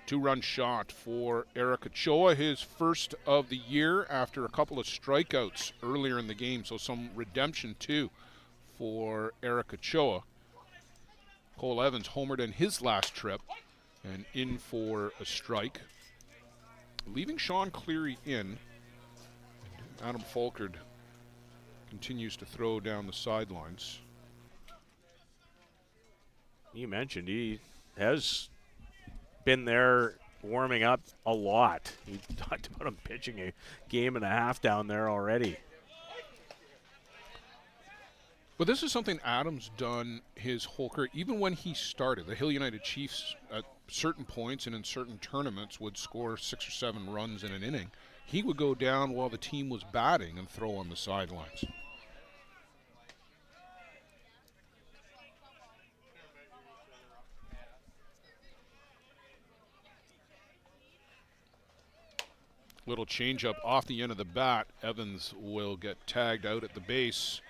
2-run shot for Eric Ochoa, his first of the year after a couple of strikeouts earlier in the game, so some redemption too for Eric Ochoa. Cole Evans homered in his last trip and in for a strike. Leaving Sean Cleary in, Adam Falkard continues to throw down the sidelines. You mentioned he has been there warming up a lot. You talked about him pitching a game and a half down there already. But this is something Adam's done his whole career. Even when he started, the Hill United Chiefs at certain points and in certain tournaments would score 6 or 7 runs in an inning. He would go down while the team was batting and throw on the sidelines. Little changeup off the end of the bat. Evans will get tagged out at the base.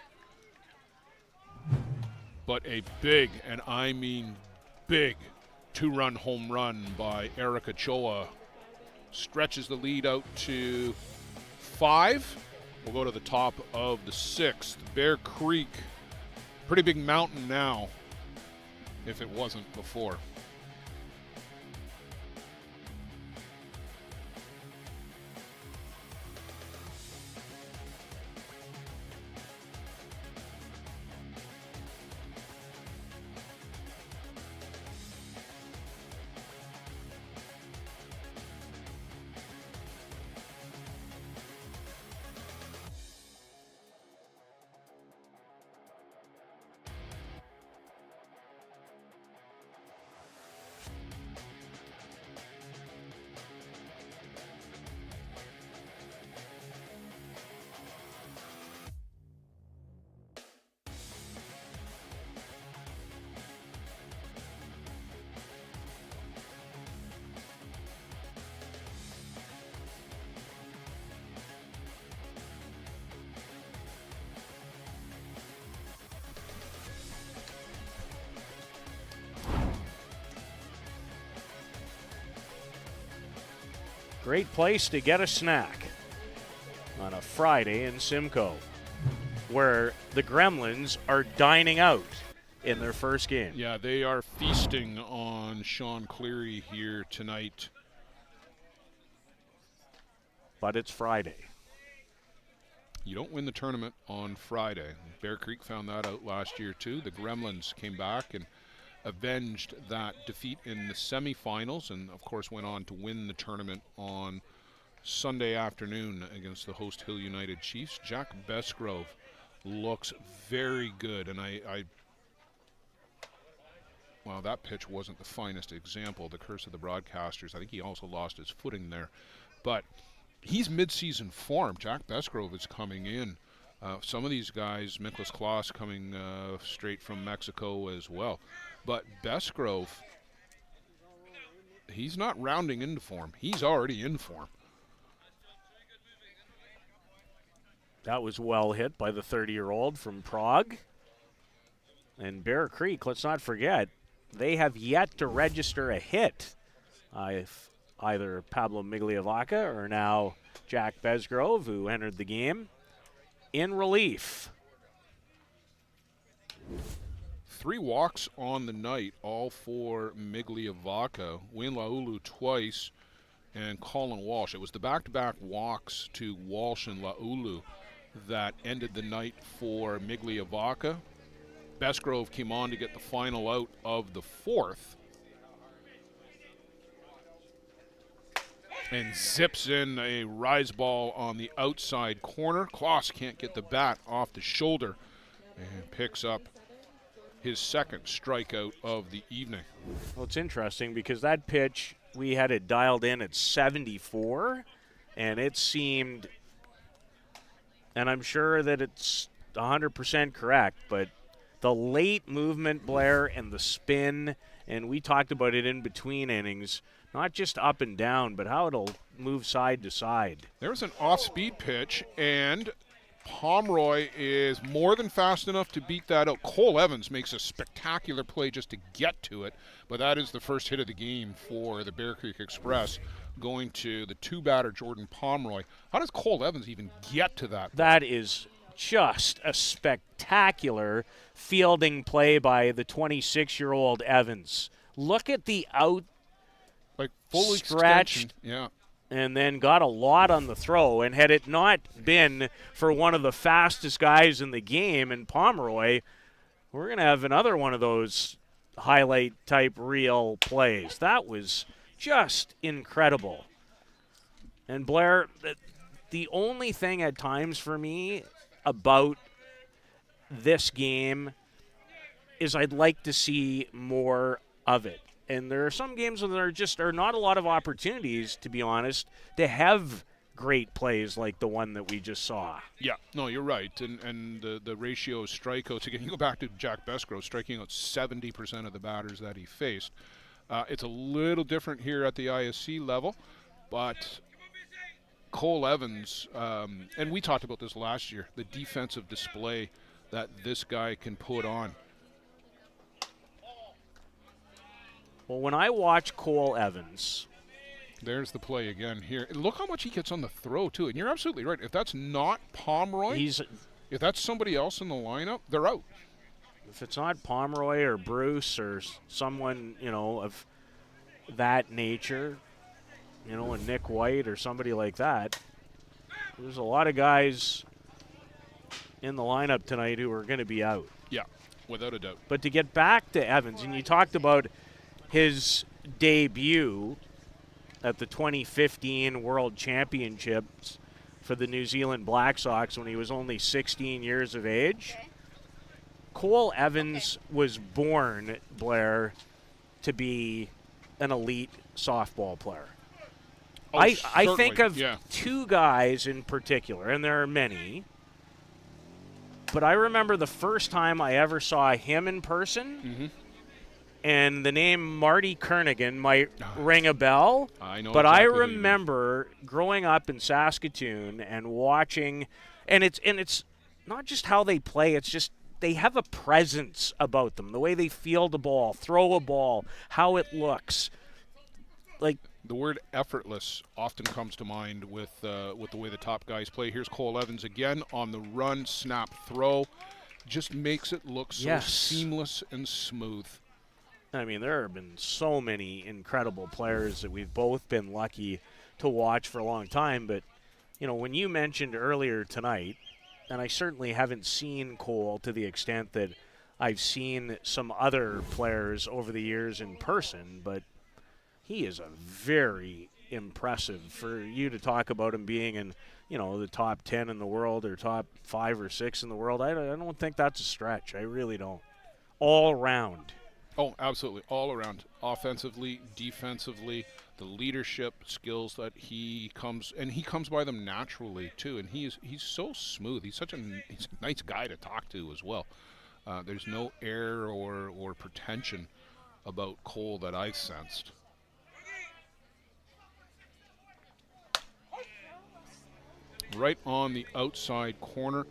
But a big, and I mean big, 2-run home run by Eric Ochoa stretches the lead out to 5. We'll go to the top of the 6th. Bear Creek, pretty big mountain now, if it wasn't before. Great place to get a snack on a Friday in Simcoe, where the Gremlins are dining out in their first game. Yeah, they are feasting on Sean Cleary here tonight. But it's Friday. You don't win the tournament on Friday. Bear Creek found that out last year too. The Gremlins came back and avenged that defeat in the semifinals and of course went on to win the tournament on Sunday afternoon against the host Hill United Chiefs. Jack Besgrove looks very good, and well, that pitch wasn't the finest example, the curse of the broadcasters. I think he also lost his footing there, but he's mid-season form. Jack Besgrove is coming in. Some of these guys, Miklas Klaas coming straight from Mexico as well. But Besgrove, he's not rounding into form. He's already in form. That was well hit by the 30-year-old from Prague. And Bear Creek, let's not forget, they have yet to register a hit. Either Pablo Migliavaca or now Jack Besgrove, who entered the game in relief. 3 walks on the night, all for Migliavaca. Wayne Laulu twice, and Colin Walsh. It was the back-to-back walks to Walsh and Laulu that ended the night for Migliavaca. Besgrove came on to get the final out of the 4th. And zips in a rise ball on the outside corner. Kloss can't get the bat off the shoulder and picks up his 2nd strikeout of the evening. Well, it's interesting because that pitch, we had it dialed in at 74, and it seemed, and I'm sure that it's 100% correct, but the late movement, Blair, and the spin, and we talked about it in between innings, not just up and down, but how it'll move side to side. There's an off-speed pitch, and Pomeroy is more than fast enough to beat that out. Cole Evans makes a spectacular play just to get to it, but that is the first hit of the game for the Bear Creek Express, going to the 2-batter Jordan Pomeroy. How does Cole Evans even get to that? That is just a spectacular fielding play by the 26-year-old Evans. Look at the out, like full stretched, yeah, and then got a lot on the throw. And had it not been for one of the fastest guys in the game in Pomeroy, we're going to have another one of those highlight-type reel plays. That was just incredible. And Blair, the only thing at times for me about this game is I'd like to see more of it. And there are some games where there just are not a lot of opportunities, to be honest, to have great plays like the one that we just saw. Yeah, no, you're right. And the ratio of strikeouts, again, you go back to Jack Besgrove, striking out 70% of the batters that he faced. It's a little different here at the ISC level, but Cole Evans, and we talked about this last year, the defensive display that this guy can put on. Well, when I watch Cole Evans, there's the play again here. And look how much he gets on the throw, too. And you're absolutely right. If that's not Pomeroy, if that's somebody else in the lineup, they're out. If it's not Pomeroy or Bruce or someone, of that nature, a Nick White or somebody like that, there's a lot of guys in the lineup tonight who are going to be out. Yeah, without a doubt. But to get back to Evans, and you talked about his debut at the 2015 World Championships for the New Zealand Black Sox when he was only 16 years of age. Cole Evans was born, Blair, to be an elite softball player. Oh, I think of 2 guys in particular, and there are many, but I remember the first time I ever saw him in person, and the name Marty Kernaghan might ring a bell. I know, but exactly I remember growing up in Saskatoon and watching, and it's not just how they play, it's just they have a presence about them, the way they field the ball, throw a ball, how it looks. Like, the word effortless often comes to mind with the way the top guys play. Here's Cole Evans again on the run, snap, throw. Just makes it look so seamless and smooth. I mean, there have been so many incredible players that we've both been lucky to watch for a long time. But, when you mentioned earlier tonight, and I certainly haven't seen Cole to the extent that I've seen some other players over the years in person, but he is a very impressive. For you to talk about him being in, the top 10 in the world or top 5 or 6 in the world, I don't think that's a stretch. I really don't. All around. Oh, absolutely. All around. Offensively, defensively, the leadership skills that he comes by them naturally, too. And he's so smooth. He's a nice guy to talk to as well. There's no air or pretension about Cole that I've sensed. Right on the outside corner.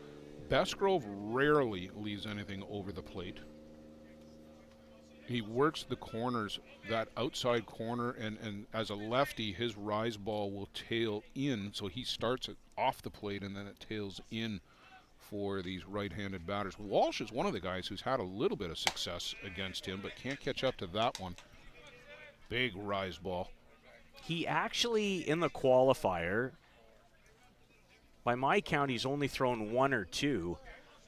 Besgrove rarely leaves anything over the plate. He works the corners, that outside corner, and as a lefty, his rise ball will tail in, so he starts it off the plate and then it tails in for these right-handed batters. Walsh is one of the guys who's had a little bit of success against him, but can't catch up to that one. Big rise ball. He actually, in the qualifier, by my count, he's only thrown 1 or 2,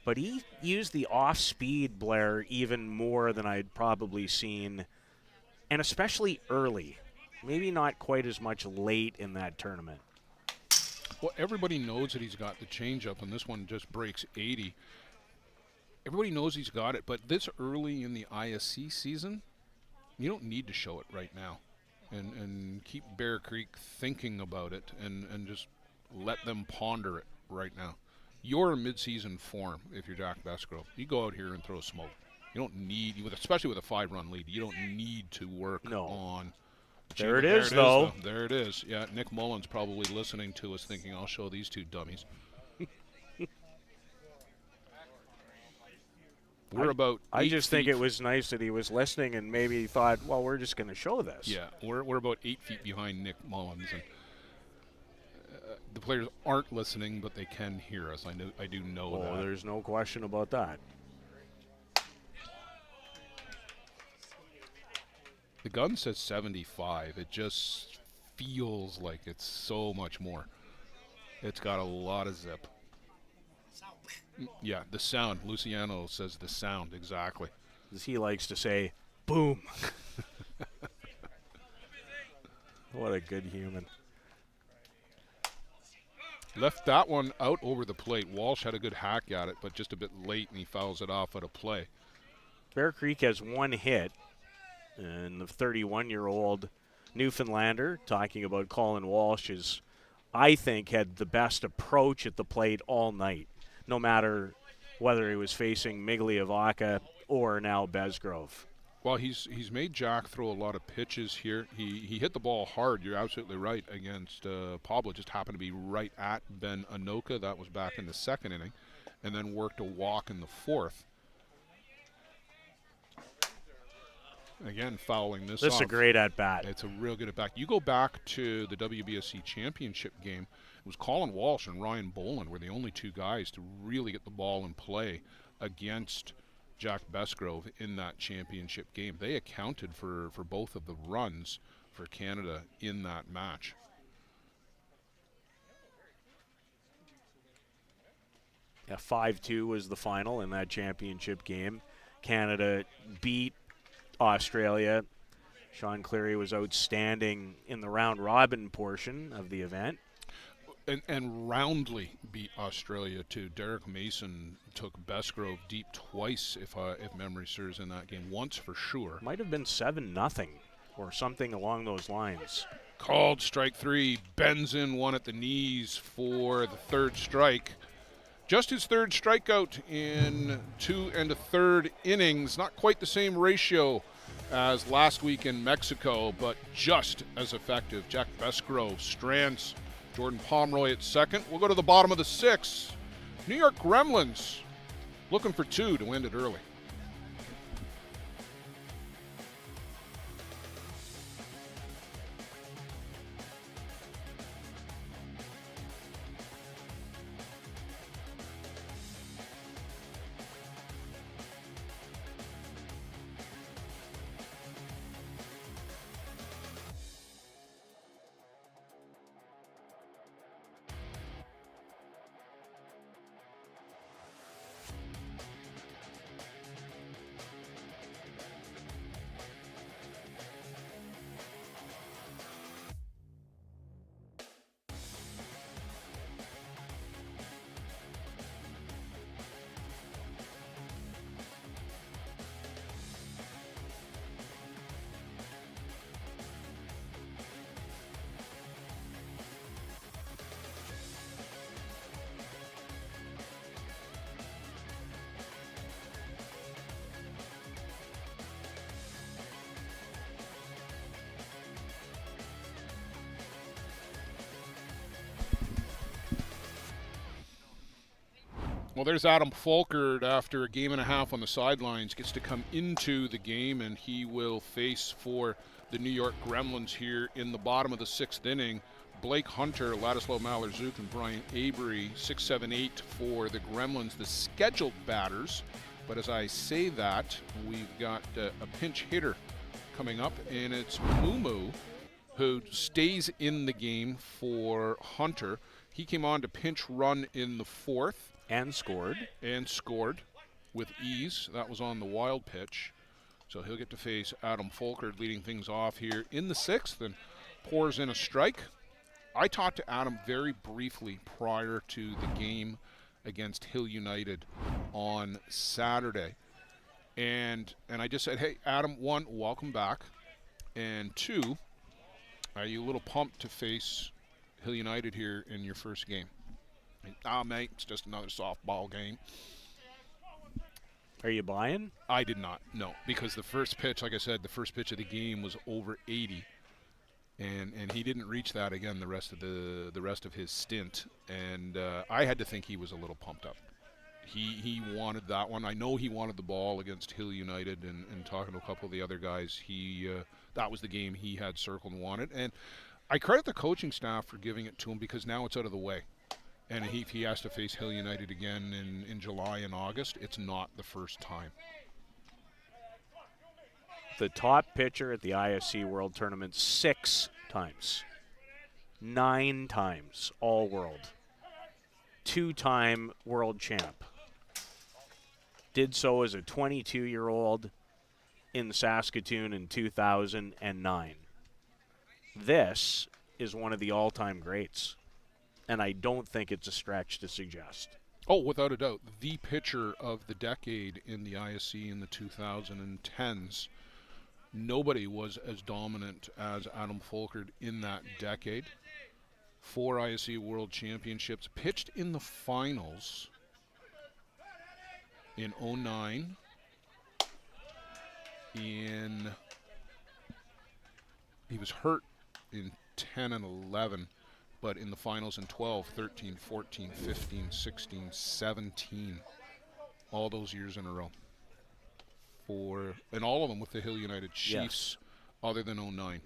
but he used the off-speed, Blair, even more than I'd probably seen, and especially early. Maybe not quite as much late in that tournament. Well, everybody knows that he's got the changeup, and this one just breaks 80. Everybody knows he's got it, but this early in the ISC season, you don't need to show it right now. And keep Bear Creek thinking about it and just let them ponder it right now. You're in mid-season form if you're Jack Besgrove. You go out here and throw smoke. You don't need, especially with a 5-run lead, you don't need to work on. There it is, though. There it is. Yeah, Nick Mullins probably listening to us thinking, I'll show these two dummies. I just think it was nice that he was listening and maybe he thought, well, we're just going to show this. Yeah, we're about 8 feet behind Nick Mullins, and the players aren't listening, but they can hear us. I do know that. Oh, there's no question about that. The gun says 75. It just feels like it's so much more. It's got a lot of zip. Yeah, the sound. Luciano says the sound, exactly. As he likes to say, boom. What a good human. Left that one out over the plate. Walsh had a good hack at it, but just a bit late, and he fouls it off out of play. Bear Creek has 1 hit, and the 31-year-old Newfoundlander, talking about Colin Walsh, is, I think, had the best approach at the plate all night, no matter whether he was facing Migliavaca or now Besgrove. Well, he's made Jack throw a lot of pitches here. He hit the ball hard. You're absolutely right against Pablo. Just happened to be right at Ben Anoka. That was back in the 2nd inning, and then worked a walk in the 4th. Again, fouling this off. This is a great at-bat. It's a real good at-bat. You go back to the WBSC championship game, it was Colin Walsh and Ryan Boland were the only 2 guys to really get the ball in play against Jack Besgrove in that championship game. They accounted for both of the runs for Canada in that match. Yeah, 5-2 was the final in that championship game. Canada beat Australia. Sean Cleary was outstanding in the round-robin portion of the event. And roundly beat Australia, too. Derek Mason took Besgrove deep twice, if memory serves, in that game. Once for sure. Might have been 7-0 or something along those lines. Called strike 3. Bends in one at the knees for the 3rd strike. Just his 3rd strikeout in 2 1/3 innings. Not quite the same ratio as last week in Mexico, but just as effective. Jack Besgrove strands Jordan Pomeroy at 2nd. We'll go to the bottom of the 6th. New York Gremlins looking for 2 to end it early. Well, there's Adam Folkert after a game and a half on the sidelines, gets to come into the game, and he will face for the New York Gremlins here in the bottom of the 6th inning. Blake Hunter, Ladislav Malorczuk, and Brian Avery, 6, 7, 8 for the Gremlins, the scheduled batters. But as I say that, we've got a pinch hitter coming up, and it's Mumu, who stays in the game for Hunter. He came on to pinch run in the 4th. And scored. And scored with ease. That was on the wild pitch. So he'll get to face Adam Folkert leading things off here in the 6th and pours in a strike. I talked to Adam very briefly prior to the game against Hill United on Saturday. And I just said, hey, Adam, 1, welcome back. And 2, are you a little pumped to face Hill United here in your first game? Mate, it's just another softball game. Are you buying? I did not, no, because the first pitch, like I said, the first pitch of the game was over 80, and he didn't reach that again the rest of his stint, and I had to think he was a little pumped up. He wanted that one. I know he wanted the ball against Hill United, and talking to a couple of the other guys, that was the game he had circled and wanted, and I credit the coaching staff for giving it to him because now it's out of the way. And if he has to face Hill United again in July and August, it's not the first time. The top pitcher at the ISC World Tournament 6 times. 9 times All-World. 2-time world champ. Did so as a 22-year-old in Saskatoon in 2009. This is one of the all-time greats. And I don't think it's a stretch to suggest. Oh, without a doubt. The pitcher of the decade in the ISC in the 2010s. Nobody was as dominant as Adam Folkert in that decade. 4 ISC World Championships. Pitched in the finals in 09. He was hurt in 10 and 11. But in the finals in 12, 13, 14, 15, 16, 17, all those years in a row. And all of them with the Hill United Chiefs, other than 09.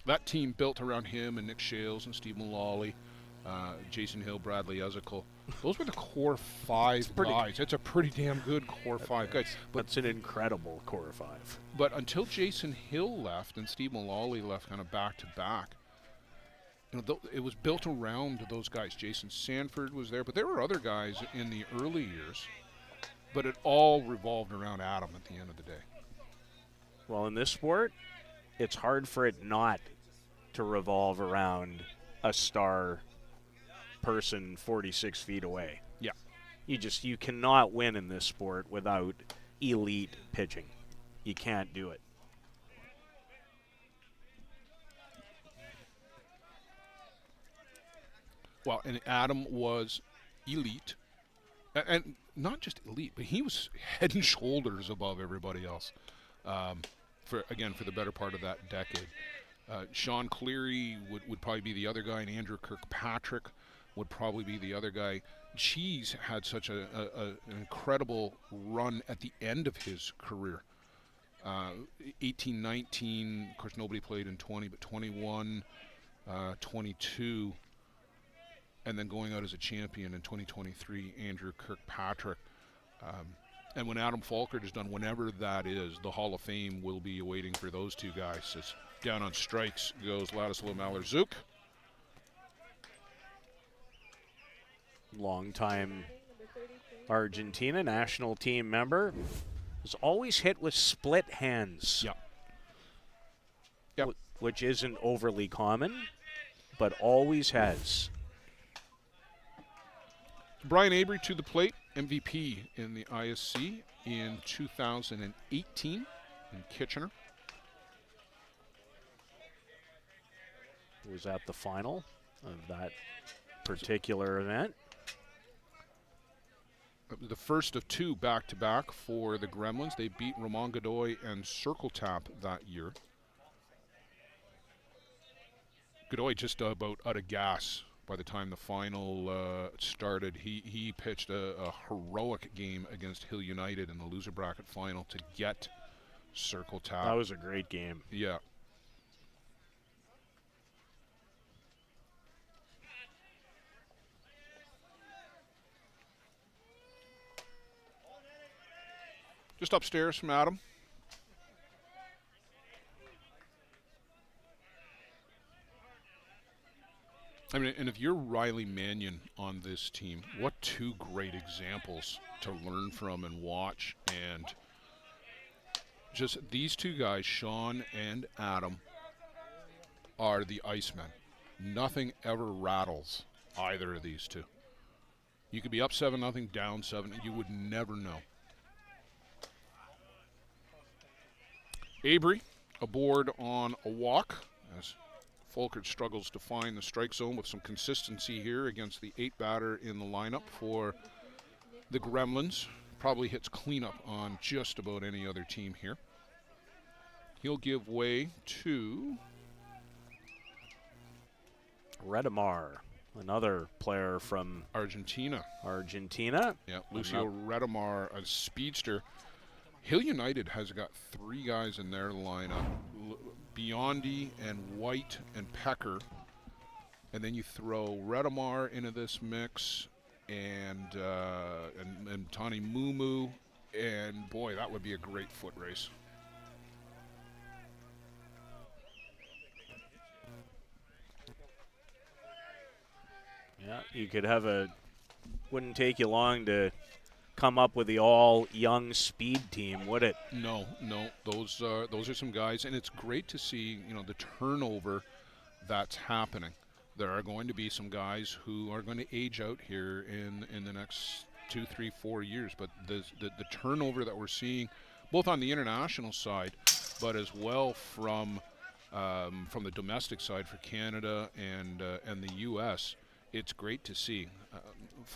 That team built around him and Nick Shales and Steve Mullally, Jason Hill, Bradley Ezekiel. Those were the core 5 guys. It's a pretty damn good core 5 guys. But that's an incredible core 5. But until Jason Hill left and Steve Mullally left kind of back to back, it was built around those guys. Jason Sanford was there, but there were other guys in the early years. But it all revolved around Adam at the end of the day. Well, in this sport, it's hard for it not to revolve around a star person 46 feet away. Yeah. You cannot win in this sport without elite pitching. You can't do it. Well, and Adam was elite, and not just elite, but he was head and shoulders above everybody else. For the better part of that decade, Sean Cleary would probably be the other guy, and Andrew Kirkpatrick would probably be the other guy. Cheese had such an incredible run at the end of his career. 18, 19, of course nobody played in 20, but 21, 22. And then going out as a champion in 2023, Andrew Kirkpatrick. And when Adam Folkert is done, whenever that is, the Hall of Fame will be awaiting for those two guys. As down on strikes goes Ladislav Malorczuk. Longtime Argentina national team member. Was always hit with split hands. Yep. Which isn't overly common, but always has. Brian Avery to the plate, MVP in the ISC in 2018 in Kitchener. Was at the final of that particular event. The first of 2 back-to-back for the Gremlins. They beat Ramon Godoy and Circle Tap that year. Godoy just about out of gas by the time the final started. He pitched a heroic game against Hill United in the loser bracket final to get Circle Tap. That was a great game. Yeah. Just upstairs from Adam. I mean, and if you're Riley Mannion on this team, what two great examples to learn from and watch. And just these two guys, Sean and Adam, are the Icemen. Nothing ever rattles either of these two. You could be up 7-0, down 7, and you would never know. Avery aboard on a walk as Folkert struggles to find the strike zone with some consistency here against the 8-batter in the lineup for the Gremlins. Probably hits cleanup on just about any other team here. He'll give way to Redemar, another player from Argentina. Yeah, Lucio Redemar, a speedster. Hill United has got 3 guys in their lineup, Biondi and White and Pecker. And then you throw Redemar into this mix and Tani Mumu. And boy, that would be a great foot race. Yeah, you could have wouldn't take you long to come up with the all-young speed team, would it? No. Those are some guys, and it's great to see, the turnover that's happening. There are going to be some guys who are going to age out here in the next 2, 3, 4 years, but the turnover that we're seeing, both on the international side, but as well from the domestic side for Canada and the U.S., it's great to see.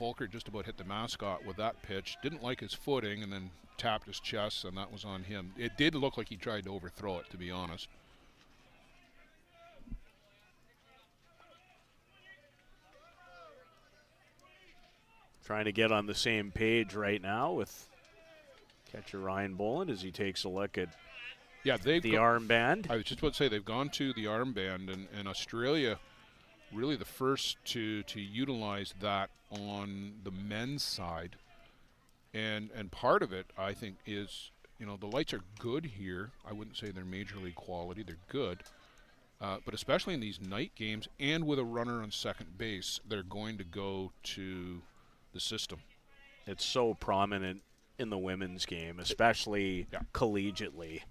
Folkert just about hit the mascot with that pitch. Didn't like his footing and then tapped his chest, and that was on him. It did look like he tried to overthrow it, to be honest. Trying to get on the same page right now with catcher Ryan Boland as he takes a look at the armband. I was just about to say they've gone to the armband, and Australia really the first to utilize that on the men's side. And part of it, I think, is, the lights are good here. I wouldn't say they're major league quality. They're good. But especially in these night games and with a runner on second base, they're going to go to the system. It's so prominent in the women's game, especially collegiately.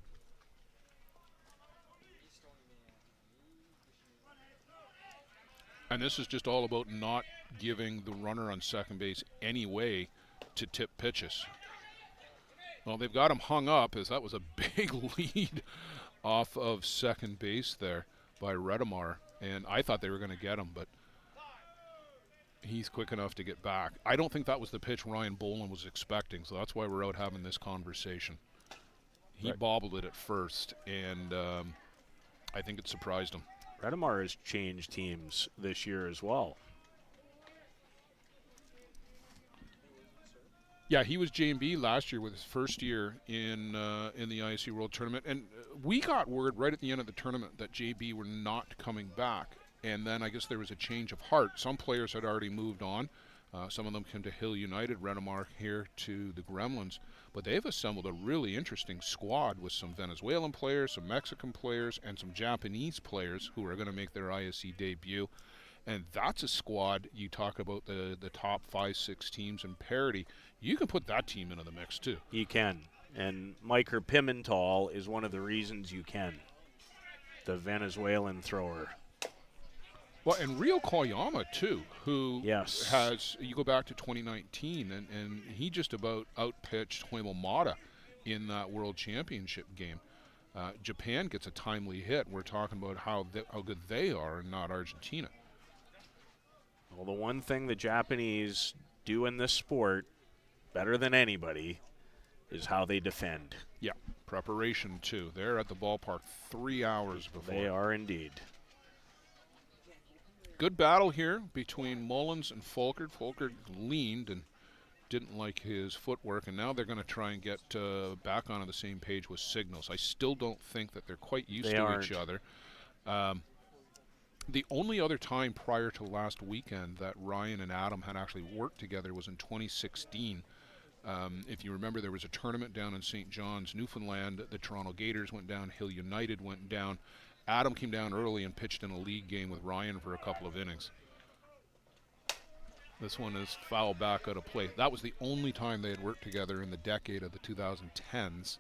And this is just all about not giving the runner on second base any way to tip pitches. Well, they've got him hung up, as that was a big lead off of second base there by Redemar. And I thought they were going to get him, but he's quick enough to get back. I don't think that was the pitch Ryan Boland was expecting, so that's why we're out having this conversation. He bobbled it at first, and I think it surprised him. Redemar has changed teams this year as well. Yeah, he was J&B last year with his first year in the ISC World Tournament. And we got word right at the end of the tournament that JB were not coming back. And then I guess there was a change of heart. Some players had already moved on. Some of them came to Hill United, Redemar here to the Gremlins. But they've assembled a really interesting squad with some Venezuelan players, some Mexican players, and some Japanese players who are going to make their ISC debut. And that's a squad. You talk about the top 5-6 teams in parity. You can put that team into the mix too. You can. And Miker Pimental is one of the reasons you can. The Venezuelan thrower. Well, and Rio Koyama, too, who has, you go back to 2019, and he just about outpitched Huemo Mata in that World Championship game. Japan gets a timely hit. We're talking about how good they are and not Argentina. Well, the one thing the Japanese do in this sport better than anybody is how they defend. Yeah, preparation, too. They're at the ballpark 3 hours before. They are indeed. Good battle here between Mullins and Folkert. Folkert leaned and didn't like his footwork, and now they're going to try and get back onto the same page with signals. I still don't think that they're quite used to each other. The only other time prior to last weekend that Ryan and Adam had actually worked together was in 2016. If you remember, there was a tournament down in St. John's, Newfoundland. The Toronto Gators went down. Hill United went down. Adam came down early and pitched in a league game with Ryan for a couple of innings. This one is foul back out of play. That was the only time they had worked together in the decade of the 2010s.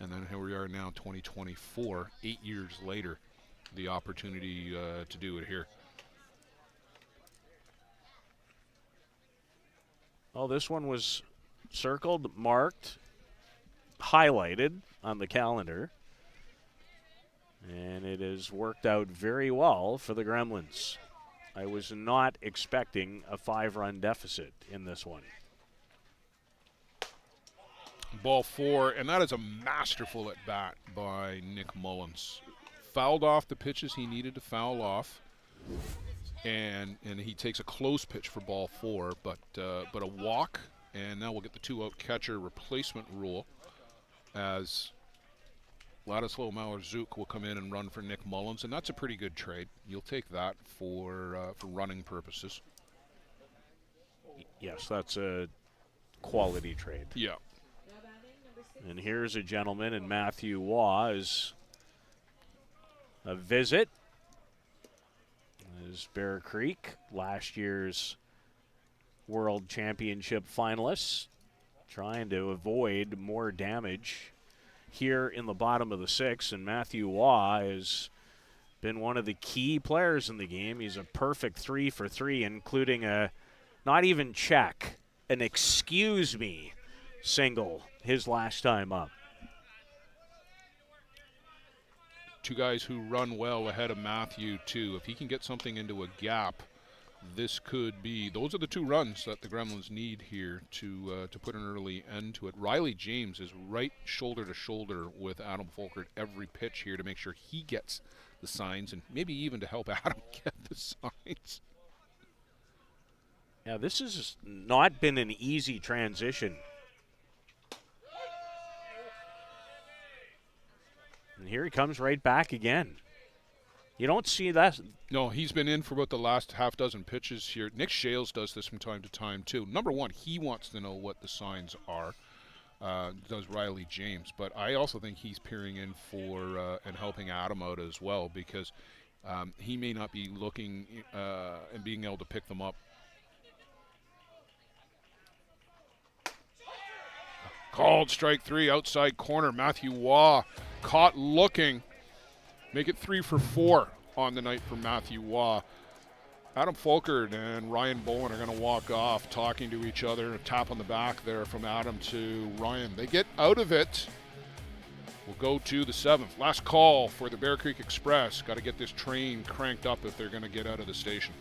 And then here we are now, 2024, 8 years later, the opportunity to do it here. Well, this one was circled, marked, highlighted on the calendar. And it has worked out very well for the Gremlins. I was not expecting a 5-run deficit in this one. Ball 4, and that is a masterful at bat by Nick Mullins. Fouled off the pitches he needed to foul off, and he takes a close pitch for ball 4, but a walk, and now we'll get the 2-out catcher replacement rule as Ladislav Malazuk will come in and run for Nick Mullins, and that's a pretty good trade. You'll take that for running purposes. Yes, that's a quality trade. Yeah. And here's a gentleman in Matthew Waugh is a visit. Is Bear Creek, last year's World Championship finalists, trying to avoid more damage here in the bottom of the 6th. And Matthew Waugh has been one of the key players in the game. He's a perfect 3 for 3, including a not even check, an excuse me single his last time up. Two guys who run well ahead of Matthew, too. If he can get something into a gap, this could be, those are the 2 runs that the Gremlins need here to put an early end to it. Riley James is right shoulder to shoulder with Adam Folkert every pitch here to make sure he gets the signs and maybe even to help Adam get the signs. Yeah, this has not been an easy transition. And here he comes right back again. You don't see that. No, he's been in for about the last half dozen pitches here. Nick Shales does this from time to time, too. Number one, he wants to know what the signs are, does Riley James. But I also think he's peering in for and helping Adam out as well, because he may not be looking and being able to pick them up. Called strike 3, outside corner. Matthew Waugh caught looking. Make it 3 for 4 on the night for Matthew Waugh. Adam Folkert and Ryan Bowen are going to walk off talking to each other. A tap on the back there from Adam to Ryan. They get out of it. We'll go to the 7th. Last call for the Bear Creek Express. Got to get this train cranked up if they're going to get out of the station.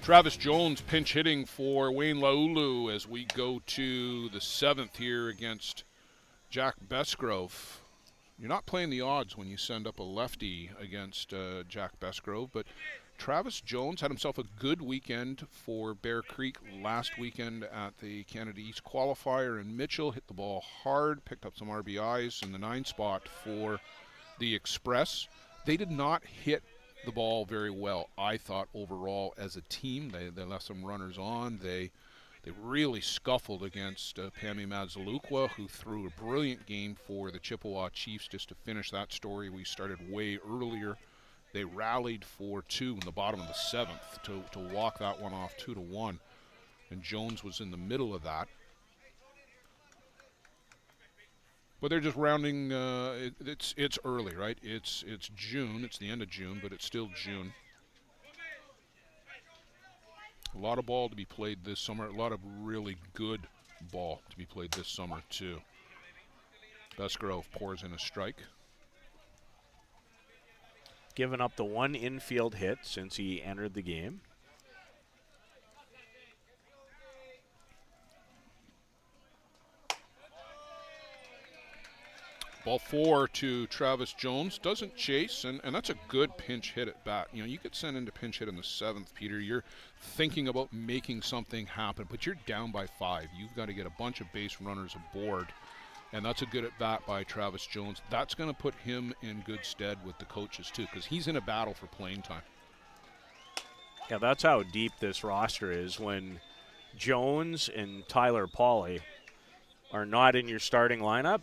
Travis Jones pinch hitting for Wayne Laulu as we go to the 7th here against Jack Besgrove. You're not playing the odds when you send up a lefty against Jack Besgrove, but Travis Jones had himself a good weekend for Bear Creek last weekend at the Canada East qualifier, and Mitchell hit the ball hard, picked up some RBIs in the 9 spot for the Express. They did not hit the ball very well, I thought, overall as a team. They left some runners on. They really scuffled against Pami Mazalukwa, who threw a brilliant game for the Chippewa Chiefs. Just to finish that story, we started way earlier. They rallied for 2 in the bottom of the 7th to walk that one off 2-1, and Jones was in the middle of that. But they're just rounding. It's early, right? It's June. It's the end of June, but it's still June. A lot of ball to be played this summer. A lot of really good ball to be played this summer too. Besgrove pours in a strike. Given up the 1 infield hit since he entered the game. Ball 4 to Travis Jones. Doesn't chase, and that's a good pinch hit at bat. You know, you get sent into pinch hit in the 7th, Peter. You're thinking about making something happen, but you're down by 5. You've got to get a bunch of base runners aboard, and that's a good at bat by Travis Jones. That's going to put him in good stead with the coaches too, because he's in a battle for playing time. Yeah, that's how deep this roster is. When Jones and Tyler Pauly are not in your starting lineup,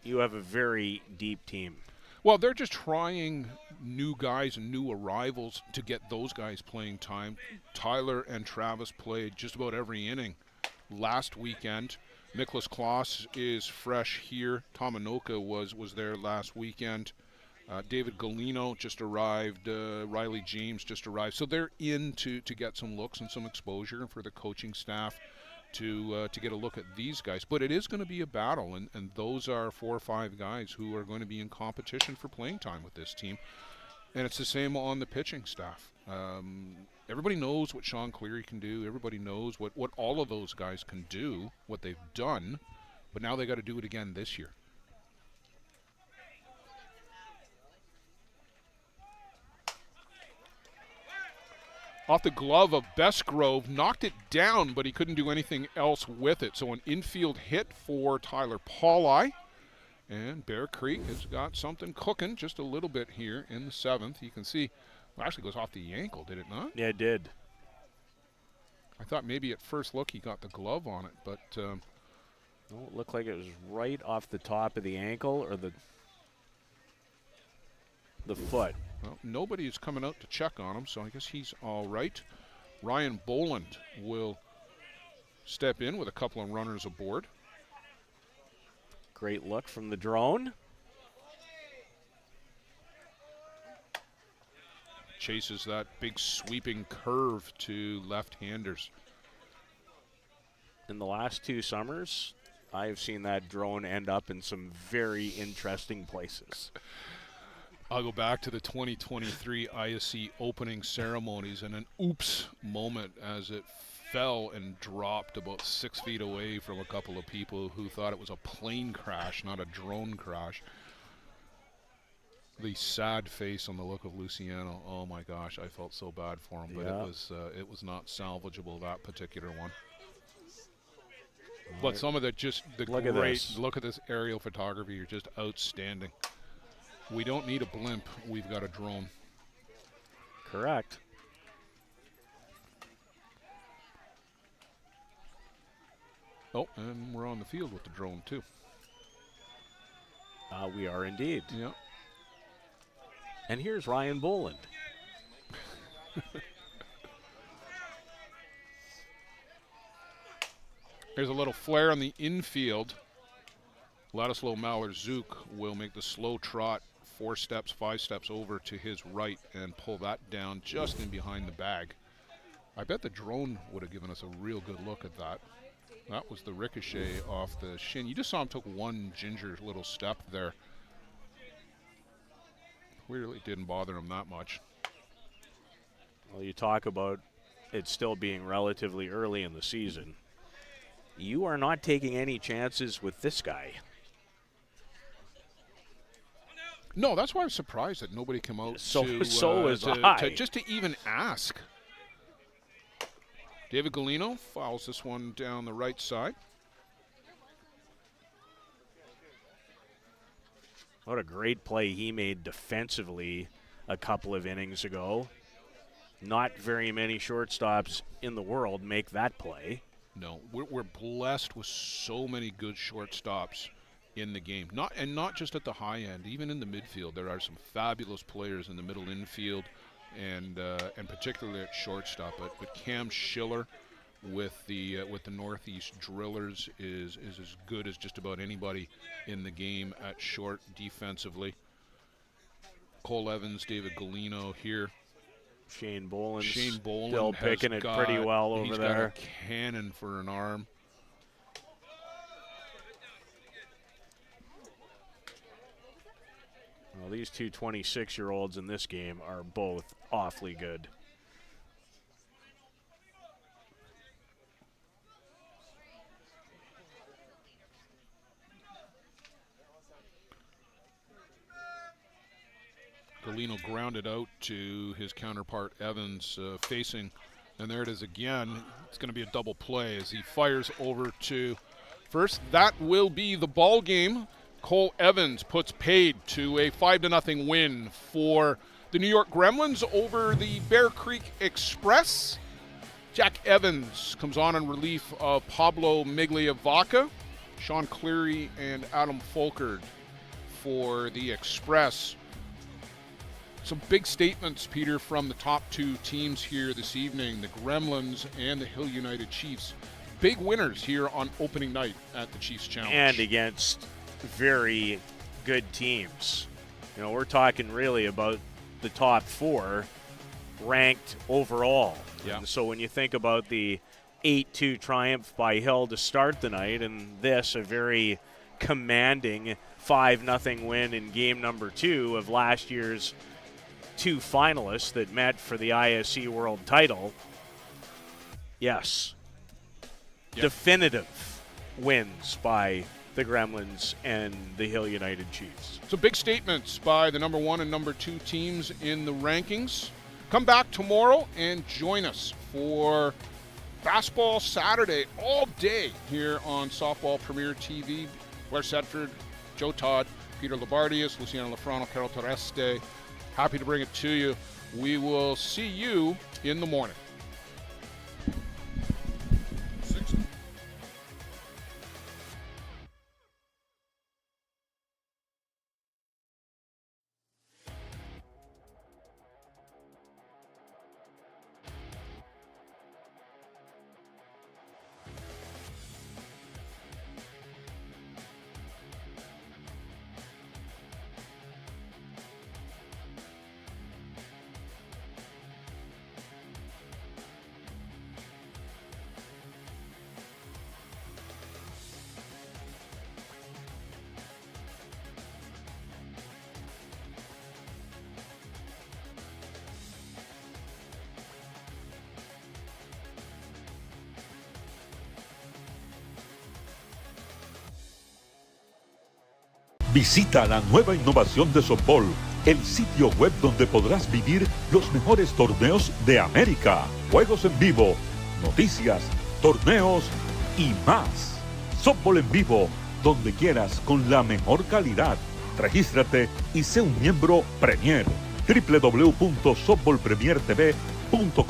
you have a very deep team. Well, they're just trying new guys and new arrivals to get those guys playing time. Tyler and Travis played just about every inning last weekend. Miklas Kloss is fresh here. Tomanoka was there last weekend. David Galino just arrived. Riley James just arrived. So they're in to get some looks and some exposure for the coaching staff to get a look at these guys. But it is going to be a battle, and those are 4 or 5 guys who are going to be in competition for playing time with this team. And it's the same on the pitching staff. Everybody knows what Sean Cleary can do. Everybody knows what all of those guys can do, what they've done. But now they got to do it again this year. Off the glove of Besgrove, knocked it down, but he couldn't do anything else with it. So an infield hit for Tyler Pauly. And Bear Creek has got something cooking just a little bit here in the 7th. You can see, well, actually goes off the ankle, did it not? Yeah, it did. I thought maybe at first look he got the glove on it, but No, it looked like it was right off the top of the ankle or the foot. well, nobody is coming out to check on him, so I guess he's all right. Ryan Boland will step in with a couple of runners aboard. Great look from the drone. Chases that big sweeping curve to left-handers. In the last 2 summers, I've seen that drone end up in some very interesting places. I'll go back to the 2023 ISC opening ceremonies and an oops moment as it fell and dropped about 6 feet away from a couple of people who thought it was a plane crash, not a drone crash. The sad face on the look of Luciano. Oh my gosh, I felt so bad for him, but it was not salvageable, that particular one. But some of the look at this aerial photography. You're just outstanding. We don't need a blimp. We've got a drone. Correct. Oh, and we're on the field with the drone too. We are indeed. Yeah. And here's Ryan Boland. There's a little flare on the infield. Ladislaw Maurer-Zook will make the slow trot 4 steps, 5 steps over to his right and pull that down just in behind the bag. I bet the drone would have given us a real good look at that. That was the ricochet off the shin. You just saw him took one ginger little step there. Clearly didn't bother him that much. Well, you talk about it still being relatively early in the season. You are not taking any chances with this guy. No, that's why I'm surprised that nobody came out So is I. just to even ask. David Galino fouls this one down the right side. What a great play he made defensively a couple of innings ago. Not very many shortstops in the world make that play. No, we're blessed with so many good shortstops in the game. Not just at the high end, even in the midfield. There are some fabulous players in the middle infield, and particularly at shortstop. But Cam Schiller with the Northeast Drillers is as good as just about anybody in the game at short defensively. Cole Evans, David Galino here. Shane Boland still still picking it pretty well over there. He's got a cannon for an arm. Well, these two 26-year-olds in this game are both awfully good. Galino grounded out to his counterpart Evans facing, and there it is again. It's going to be a double play as he fires over to first. That will be the ball game. Cole Evans puts paid to a 5-0 win for the New York Gremlins over the Bear Creek Express. Jack Evans comes on in relief of Pablo Migliavaca, Sean Cleary, and Adam Folkert for the Express. Some big statements, Peter, from the top two teams here this evening, the Gremlins and the Hill United Chiefs. Big winners here on opening night at the Chiefs Challenge. And against very good teams. You know, we're talking really about the top four ranked overall. Yeah. And so when you think about the 8-2 triumph by Hill to start the night, and this a very commanding 5-0 win in game number 2 of last year's two finalists that met for the ISC World title. Yes. Yep. Definitive wins by the Gremlins and the Hill United Chiefs. So big statements by the number 1 and number 2 teams in the rankings. Come back tomorrow and join us for Fastball Saturday all day here on Softball Premier TV. Wes Sedford, Joe Todd, Peter Labardius, Luciano Lafrano, Carol Tereste. Happy to bring it to you. We will see you in the morning. Visita la nueva innovación de softball, el sitio web donde podrás vivir los mejores torneos de América, juegos en vivo, noticias, torneos y más. Softball en vivo, donde quieras con la mejor calidad. Regístrate y sé un miembro Premier. www.softballpremiertv.com